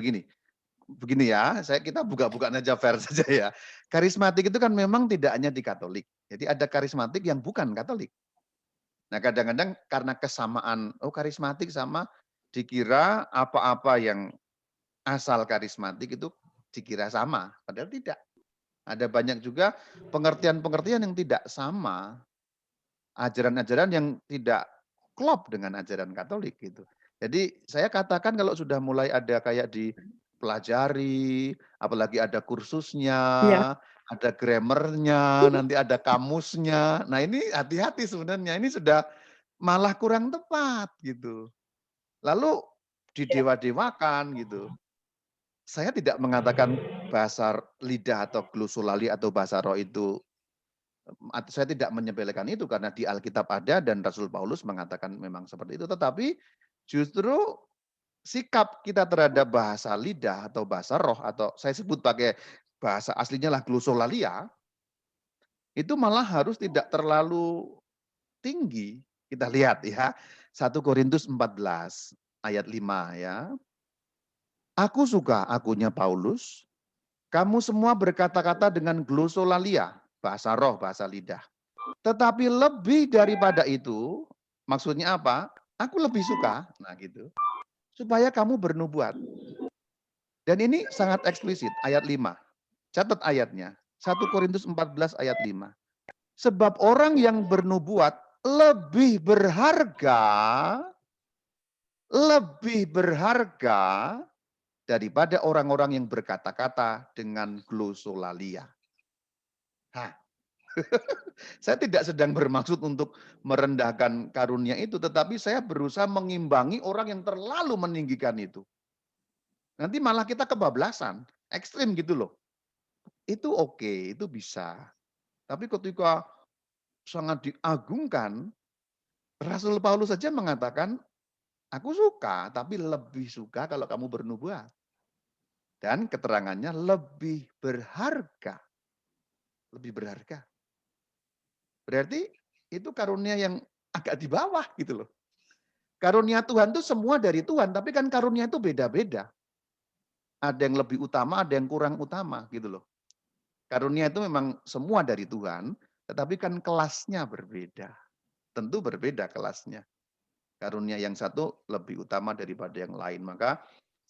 B: ya, kita buka-bukaan aja fair saja ya. Karismatik itu kan memang tidak hanya di Katolik. Jadi ada karismatik yang bukan Katolik. Nah, kadang-kadang karena kesamaan, karismatik sama dikira apa-apa yang asal karismatik itu dikira sama, padahal tidak. Ada banyak juga pengertian-pengertian yang tidak sama. Ajaran-ajaran yang tidak klop dengan ajaran Katolik gitu. Jadi saya katakan kalau sudah mulai ada kayak dipelajari, apalagi ada kursusnya, ada grammarnya, nanti ada kamusnya. Nah ini hati-hati sebenarnya, ini sudah malah kurang tepat gitu. Lalu didewa-dewakan gitu. Saya tidak mengatakan bahasa lidah atau glosolali atau bahasa roh itu, saya tidak menyepelekan itu karena di Alkitab ada dan Rasul Paulus mengatakan memang seperti itu. Tetapi justru sikap kita terhadap bahasa lidah atau bahasa roh atau saya sebut pakai bahasa aslinya lah glosolalia, itu malah harus tidak terlalu tinggi. Kita lihat ya, 1 Korintus 14 ayat 5 ya. Aku suka akunya Paulus, kamu semua berkata-kata dengan glosolalia, bahasa roh, bahasa lidah. Tetapi lebih daripada itu, maksudnya apa? Aku lebih suka, nah gitu, supaya kamu bernubuat. Dan ini sangat eksplisit, ayat 5. Catat ayatnya, 1 Korintus 14 ayat 5. Sebab orang yang bernubuat lebih berharga daripada orang-orang yang berkata-kata dengan glosolalia. Nah, saya tidak sedang bermaksud untuk merendahkan karunia itu, tetapi saya berusaha mengimbangi orang yang terlalu meninggikan itu. Nanti malah kita kebablasan, ekstrim gitu loh. Itu oke, itu bisa. Tapi ketika sangat diagungkan, Rasul Paulus saja mengatakan, aku suka, tapi lebih suka kalau kamu bernubuat. Dan keterangannya lebih berharga. Lebih berharga. Berarti itu karunia yang agak di bawah gitu loh. Karunia Tuhan itu semua dari Tuhan, tapi kan karunia itu beda-beda. Ada yang lebih utama, ada yang kurang utama gitu loh. Karunia itu memang semua dari Tuhan, tetapi kan kelasnya berbeda. Tentu berbeda kelasnya. Karunia yang satu lebih utama daripada yang lain. Maka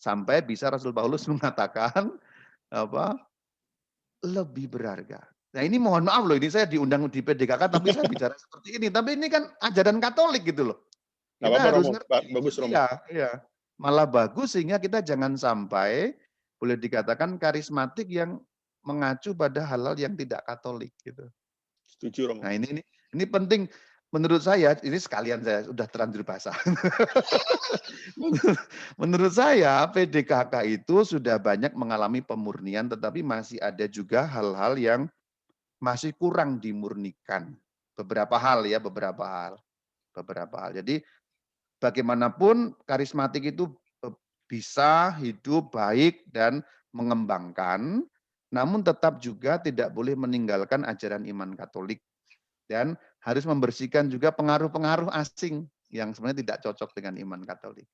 B: sampai bisa Rasul Paulus mengatakan lebih berharga. Nah ini mohon maaf loh, ini saya diundang di PDKK tapi saya bicara seperti ini. Tapi ini kan ajaran Katolik gitu loh. Kita harus ngerti.
A: Bagus Romo.
B: Iya. Malah bagus sehingga kita jangan sampai boleh dikatakan karismatik yang mengacu pada hal-hal yang tidak Katolik gitu.
A: Setuju Romo.
B: Nah ini penting. menurut saya, ini sekalian saya sudah terlanjur basah. Menurut saya, PDKK itu sudah banyak mengalami pemurnian, tetapi masih ada juga hal-hal yang masih kurang dimurnikan. Beberapa hal ya, beberapa hal. Jadi bagaimanapun karismatik itu bisa hidup baik dan mengembangkan, namun tetap juga tidak boleh meninggalkan ajaran iman Katolik dan harus membersihkan juga pengaruh-pengaruh asing yang sebenarnya tidak cocok dengan iman Katolik.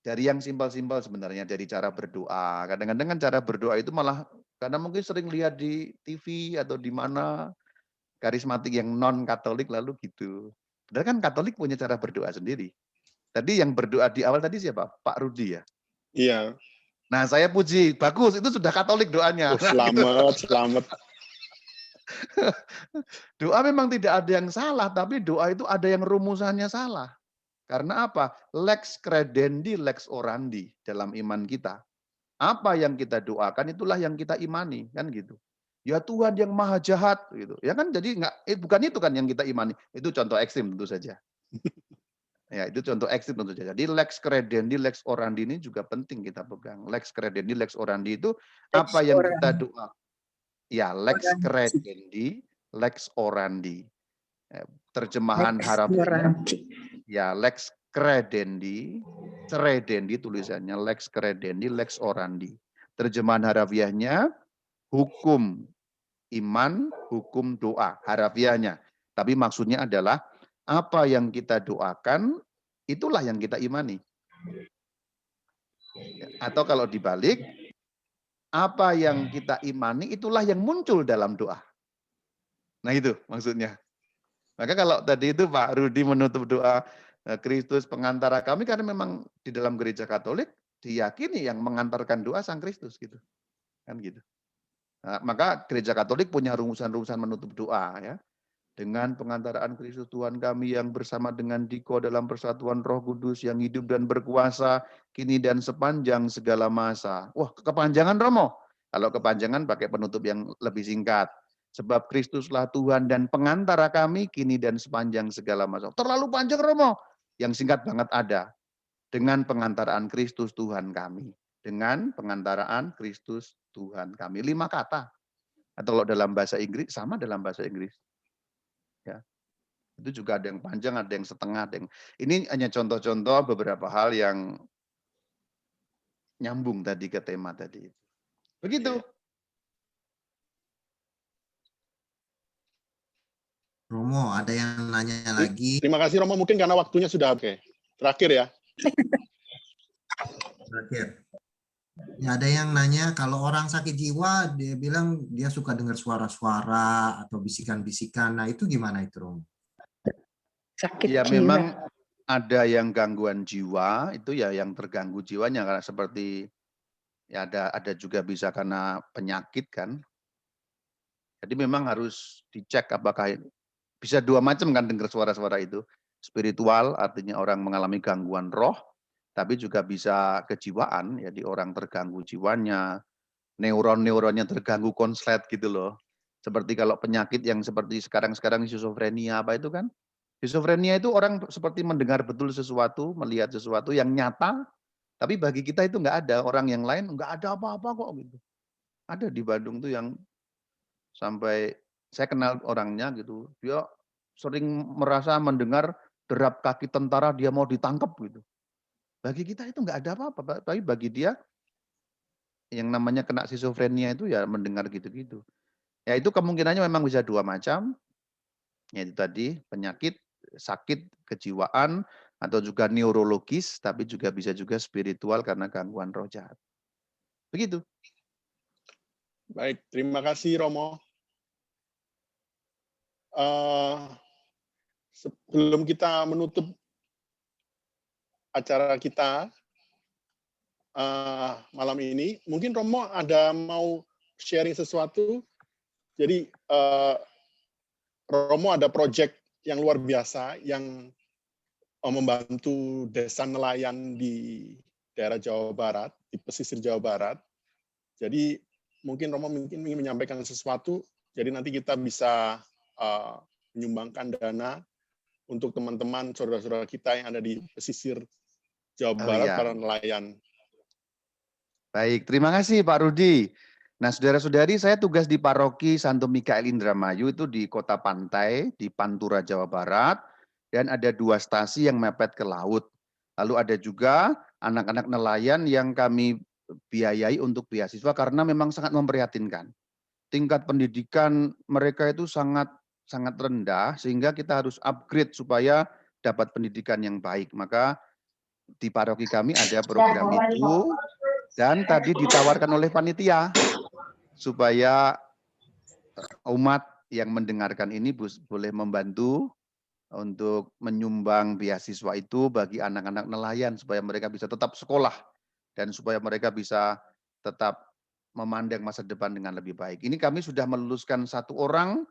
B: Dari yang simpel-simpel sebenarnya, dari cara berdoa. Kadang-kadang kan cara berdoa itu malah, karena mungkin sering lihat di TV atau di mana, karismatik yang non-Katolik lalu gitu. Padahal kan Katolik punya cara berdoa sendiri. Tadi yang berdoa di awal tadi siapa? Pak Rudi ya?
A: Iya.
B: Nah saya puji, bagus, itu sudah Katolik doanya.
A: Oh, selamat.
B: Doa memang tidak ada yang salah, tapi doa itu ada yang rumusannya salah. Karena apa? Lex credendi, lex orandi dalam iman kita. Apa yang kita doakan itulah yang kita imani, kan gitu. Ya Tuhan yang maha jahat gitu. Ya kan jadi bukan itu kan yang kita imani. Itu contoh ekstrim tentu saja. Ya, itu contoh ekstrim tentu saja. Jadi lex credendi, lex orandi ini juga penting kita pegang. Lex credendi, lex orandi itu apa yang kita doa. Ya, lex credendi, lex orandi. Terjemahan harafiahnya. Ya, lex credendi, credendi tulisannya, lex credendi, lex orandi. Terjemahan harafiahnya, hukum iman, hukum doa, harafiahnya. Tapi maksudnya adalah, apa yang kita doakan, itulah yang kita imani. Atau kalau dibalik, apa yang kita imani, itulah yang muncul dalam doa. Nah itu maksudnya. Maka kalau tadi itu Pak Rudi menutup doa Kristus pengantara kami, karena memang di dalam gereja Katolik diyakini yang mengantarkan doa Sang Kristus gitu. Kan gitu. Nah, maka gereja Katolik punya rumusan-rumusan menutup doa ya. Dengan pengantaraan Kristus Tuhan kami yang bersama dengan Diko dalam persatuan Roh Kudus yang hidup dan berkuasa kini dan sepanjang segala masa. Wah, kepanjangan Romo. Kalau kepanjangan pakai penutup yang lebih singkat. Sebab Kristuslah Tuhan dan pengantara kami kini dan sepanjang segala masa. Terlalu panjang Romo. Yang singkat banget ada. Dengan pengantaraan Kristus Tuhan kami. Dengan pengantaraan Kristus Tuhan kami. 5 kata. Atau kalau dalam bahasa Inggris, sama dalam bahasa Inggris. Ya. Itu juga ada yang panjang, ada yang setengah. Ini hanya contoh-contoh beberapa hal yang nyambung tadi ke tema tadi. Begitu.
G: Romo, ada yang nanya lagi.
A: Terima kasih Romo, mungkin karena waktunya sudah oke. Terakhir ya.
G: Terakhir. Ya, ada yang nanya, kalau orang sakit jiwa, dia bilang dia suka dengar suara-suara atau bisikan-bisikan. Nah, itu gimana itu, Romo?
H: Sakit
B: Ya
H: jiwa.
B: memang ada yang gangguan jiwa, itu ya yang terganggu jiwanya, karena seperti ya ada juga bisa karena penyakit kan. Jadi memang harus dicek apakah bisa 2 macam kan dengar suara-suara itu. Spiritual artinya orang mengalami gangguan roh, tapi juga bisa kejiwaan, jadi orang terganggu jiwanya, neuron-neuronnya terganggu konslet gitu loh. Seperti kalau penyakit yang seperti sekarang schizofrenia apa itu kan? Schizofrenia itu orang seperti mendengar betul sesuatu, melihat sesuatu yang nyata, tapi bagi kita itu nggak ada. Orang yang lain nggak ada apa-apa kok gitu. Ada di Bandung tuh yang sampai saya kenal orangnya gitu, dia sering merasa mendengar derap kaki tentara dia mau ditangkap gitu. Bagi kita itu nggak ada apa-apa, tapi bagi dia yang namanya kena schizofrenia itu ya mendengar gitu-gitu. Ya itu kemungkinannya memang bisa 2 macam, yaitu tadi penyakit, sakit, kejiwaan, atau juga neurologis, tapi juga bisa juga spiritual karena gangguan roh jahat. Begitu.
A: Baik, terima kasih Romo. Sebelum kita menutup acara kita malam ini, mungkin Romo ada mau sharing sesuatu. Jadi Romo ada proyek yang luar biasa yang membantu desa nelayan di daerah Jawa Barat, di pesisir Jawa Barat. Jadi mungkin Romo ingin menyampaikan sesuatu, jadi nanti kita bisa menyumbangkan dana untuk teman-teman saudara-saudara kita yang ada di pesisir Jawa
B: Oh,
A: Barat,
B: iya.
A: para nelayan.
B: Baik, terima kasih Pak Rudi. Nah, saudara-saudari, saya tugas di Paroki Santo Mikael Indramayu itu di Kota Pantai, di Pantura, Jawa Barat, dan ada 2 stasi yang mepet ke laut. Lalu ada juga anak-anak nelayan yang kami biayai untuk beasiswa karena memang sangat memprihatinkan. Tingkat pendidikan mereka itu sangat rendah, sehingga kita harus upgrade supaya dapat pendidikan yang baik. Maka di paroki kami ada program itu, dan tadi ditawarkan oleh panitia supaya umat yang mendengarkan ini boleh membantu untuk menyumbang beasiswa itu bagi anak-anak nelayan supaya mereka bisa tetap sekolah dan supaya mereka bisa tetap memandang masa depan dengan lebih baik. Ini kami sudah meluluskan 1 orang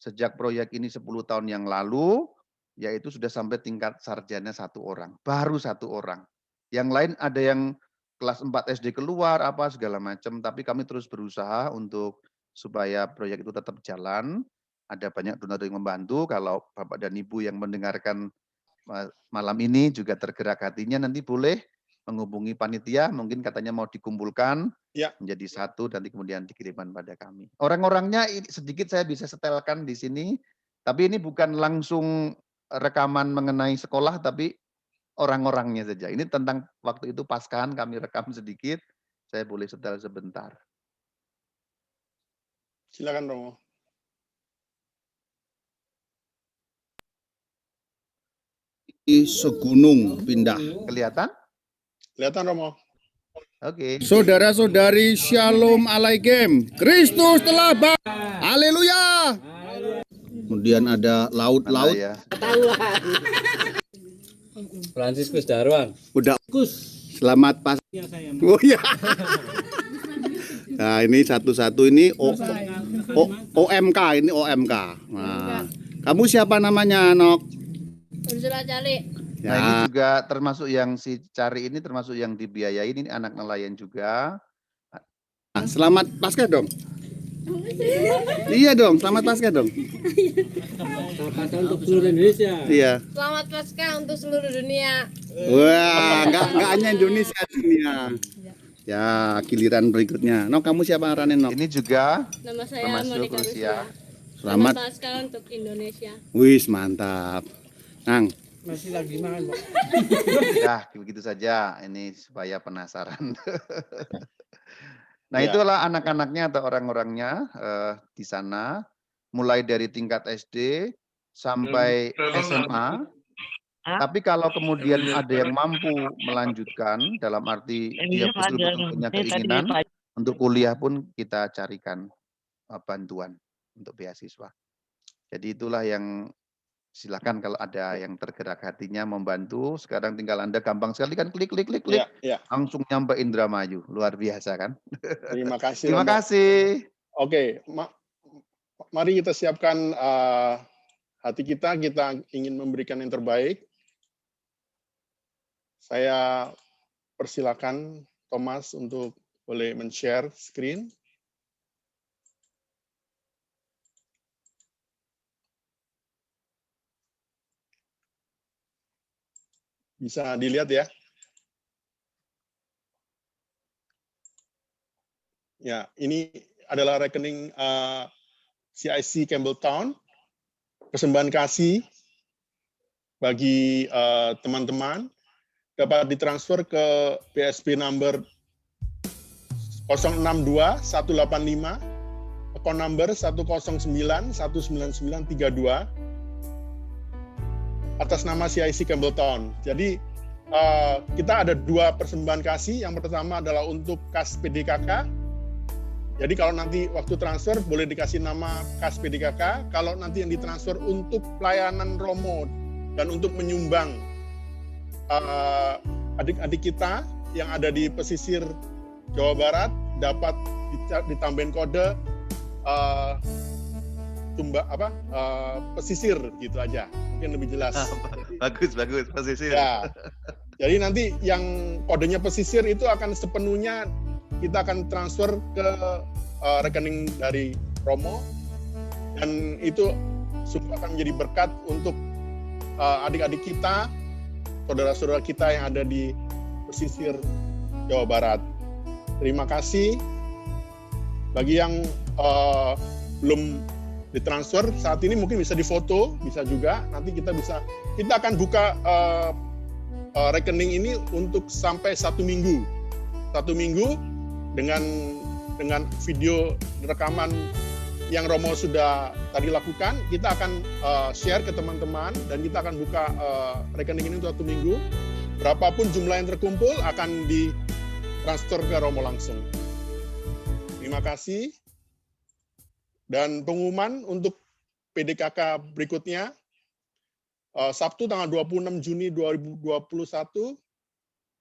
B: sejak proyek ini 10 tahun yang lalu, yaitu sudah sampai tingkat sarjana 1 orang, baru 1 orang. Yang lain ada yang kelas 4 SD keluar, apa segala macam, tapi kami terus berusaha untuk supaya proyek itu tetap jalan. Ada banyak donatur yang membantu. Kalau Bapak dan Ibu yang mendengarkan malam ini juga tergerak hatinya, nanti boleh menghubungi panitia, mungkin katanya mau dikumpulkan menjadi 1, nanti kemudian dikirimkan pada kami. Orang-orangnya sedikit saya bisa setelkan di sini, tapi ini bukan langsung rekaman mengenai sekolah, tapi orang-orangnya saja. Ini tentang waktu itu Paskahan kami rekam sedikit, saya boleh setel sebentar.
A: Silakan Romo.
I: Segunung pindah.
B: Kelihatan?
A: Kelihatan Romo.
B: Oke.
I: Saudara-saudari, Shalom Alaikum. Kristus telah bangkit. Haleluya. Kemudian ada laut-laut.
B: Ya.
J: Franciscus Darwan.
I: Udah. Selamat pas. Oh ya. Nah, ini satu-satu ini OMK, ini OMK. Nah, kamu siapa namanya, Nok?
B: Nah, ini juga termasuk yang si Cari ini termasuk yang dibiayai, ini anak nelayan juga.
I: Nah, selamat Paskah dong. Iya dong, selamat Paskah dong.
J: Selamat Paskah untuk seluruh Indonesia.
I: Iya.
K: Selamat Paskah untuk seluruh dunia.
I: Wah, nggak hanya Indonesia, dunia. Ya, giliran berikutnya. Nok, kamu siapa Ranen, Nok?
B: Ini juga
K: Nama saya
B: termasuk
K: Monica
B: Rusia.
I: Selamat.
K: Paskah untuk Indonesia.
I: Wis, mantap. Nang.
J: Masih lagi makan, Pak.
B: Ya, begitu saja. Ini supaya penasaran. Nah,
A: Ya.
B: itulah anak-anaknya atau orang-orangnya di sana, mulai dari tingkat SD sampai SMA. Tapi kalau kemudian ada yang mampu melanjutkan, dalam arti dia betul-betul punya keinginan, untuk kuliah pun kita carikan bantuan untuk beasiswa. Jadi itulah yang silakan kalau ada yang tergerak hatinya membantu. Sekarang tinggal Anda gampang sekali kan, klik,
A: Ya.
B: langsung nyampe Indramayu. Luar biasa kan?
A: Terima kasih.
B: Terima
A: Romo.
B: kasih.
A: Oke, mari kita siapkan hati kita ingin memberikan yang terbaik. Saya persilakan Thomas untuk boleh men-share screen. Bisa dilihat ya. Ya, ini adalah rekening CIC Campbelltown, persembahan kasih bagi teman-teman, dapat ditransfer ke PSB number 062185, account number 109199932, atas nama CIC Campbelltown. Jadi kita ada 2 persembahan kasih. Yang pertama adalah untuk kas PDKK. Jadi kalau nanti waktu transfer boleh dikasih nama kas PDKK. Kalau nanti yang ditransfer untuk pelayanan Romo dan untuk menyumbang adik-adik kita yang ada di pesisir Jawa Barat dapat ditambahin kode pesisir gitu aja, mungkin lebih jelas.
B: Bagus pesisir.
A: Ya. Jadi nanti yang kodenya pesisir itu akan sepenuhnya kita akan transfer ke rekening dari Romo, dan itu sungguh akan menjadi berkat untuk adik-adik kita, saudara-saudara kita yang ada di pesisir Jawa Barat. Terima kasih. Bagi yang belum ditransfer saat ini mungkin bisa difoto, bisa juga. Nanti kita akan buka rekening ini untuk sampai 1 minggu. 1 minggu dengan video rekaman yang Romo sudah tadi lakukan, kita akan share ke teman-teman dan kita akan buka rekening ini untuk 1 minggu. Berapapun jumlah yang terkumpul akan ditransfer ke Romo langsung. Terima kasih. Dan pengumuman untuk PDKK berikutnya, Sabtu tanggal 26 Juni 2021,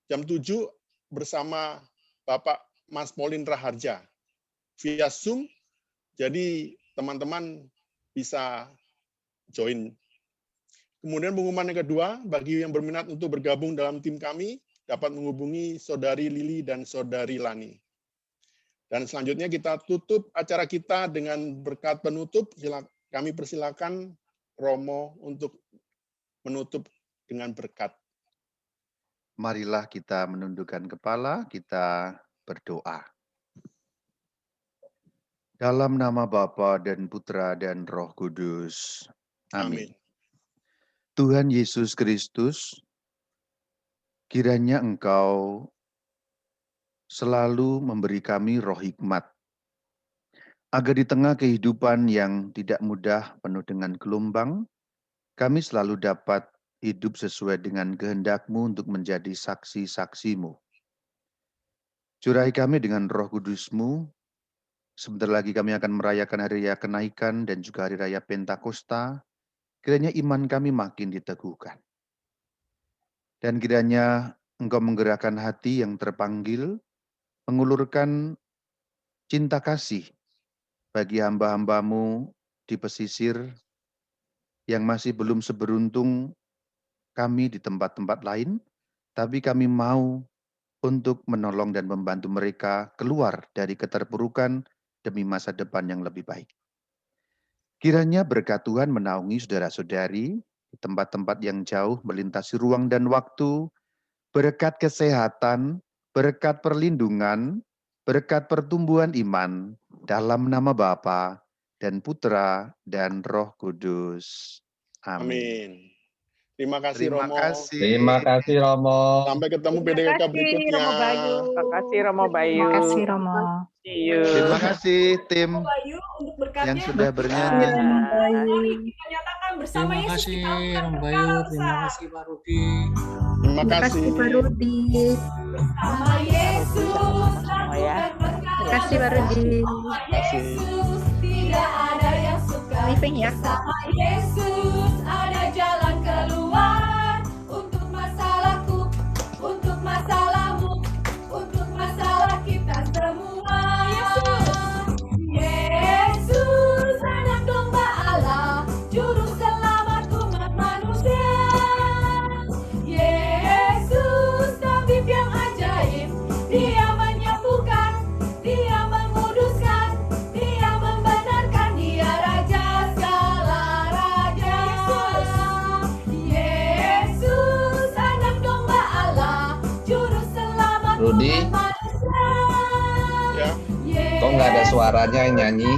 A: jam 7 bersama Bapak Mas Molin Raharja via Zoom. Jadi teman-teman bisa join. Kemudian pengumuman yang kedua, bagi yang berminat untuk bergabung dalam tim kami, dapat menghubungi Saudari Lili dan Saudari Lani. Dan selanjutnya kita tutup acara kita dengan berkat penutup. Kami persilakan Romo untuk menutup dengan berkat.
B: Marilah kita menundukkan kepala, kita berdoa. Dalam nama Bapa dan Putra dan Roh Kudus. Amin. Tuhan Yesus Kristus, kiranya Engkau selalu memberi kami roh hikmat, agar di tengah kehidupan yang tidak mudah penuh dengan gelombang, kami selalu dapat hidup sesuai dengan kehendak-Mu untuk menjadi saksi-saksi-Mu. Curahi kami dengan Roh Kudus-Mu. Sebentar lagi kami akan merayakan Hari Raya Kenaikan dan juga Hari Raya Pentakosta. Kiranya iman kami makin diteguhkan. Dan kiranya Engkau menggerakkan hati yang terpanggil, mengulurkan cinta kasih bagi hamba-hamba-Mu di pesisir yang masih belum seberuntung kami di tempat-tempat lain, tapi kami mau untuk menolong dan membantu mereka keluar dari keterpurukan demi masa depan yang lebih baik. Kiranya berkat Tuhan menaungi saudara-saudari di tempat-tempat yang jauh melintasi ruang dan waktu, berkat kesehatan, berkat perlindungan, berkat pertumbuhan iman, dalam nama Bapa dan Putra dan Roh Kudus. Amin.
A: Terima kasih Romo.
E: Terima kasih Romo.
A: Sampai ketemu PDKK berikutnya.
H: Terima kasih Romo Bayu.
D: Terima kasih Romo.
B: Terima kasih tim
C: Bayu untuk berkatnya.
B: yang sudah bernyanyi.
C: Mari kita nyatakan bersama
J: Terima
C: Yesus
J: kasih
C: kita akan
J: Romo
C: berkata
J: Bayu,
C: besar.
J: terima kasih Pak Rudi.
A: Terima kasih.
H: Pak Rudi.
D: Sama Yesus lakukan perkara
H: Terima kasih Pak Rudi.
D: Sama Yesus tidak ada yang suka.
H: Living ya.
D: Sama Yesus ada jalan keluar untuk masalahku, untuk masalahmu, untuk masalah kita semua. Yesus anak domba Allah, juru selamat umat manusia. Yesus tabib yang ajaib, Dia menyembuhkan, Dia menguduskan, Dia membenarkan, Dia Raja segala raja. Yesus anak domba Allah, juru selamat
E: Rudi,
D: umat manusia.
A: Ya.
E: kok nggak ada suaranya yang nyanyi?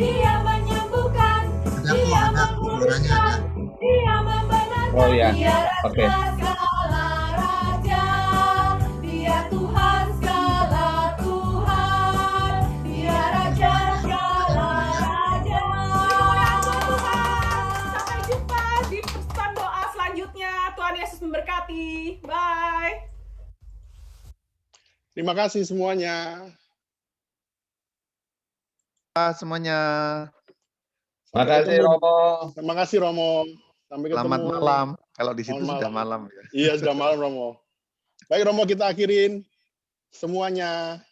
D: Dia menyembuhkan,
G: Ada kok,
D: Dia
G: ada. Suaranya ada.
D: Dia membenarkan,
E: Oh ya,
D: Dia
E: oke.
D: Raja segala raja, Dia Tuhan segala Tuhan, Dia Raja segala raja.
C: Sampai jumpa di pesan doa selanjutnya. Tuhan Yesus memberkati. Bye.
A: Terima kasih semuanya.
B: Semuanya.
E: Terima kasih Romo.
A: Terima kasih Romo. Sampai ketemu.
B: Selamat malam. Kalau di situ
A: Selamat
B: sudah malam ya.
A: Iya, sudah malam Romo. Baik Romo, kita akhirin semuanya.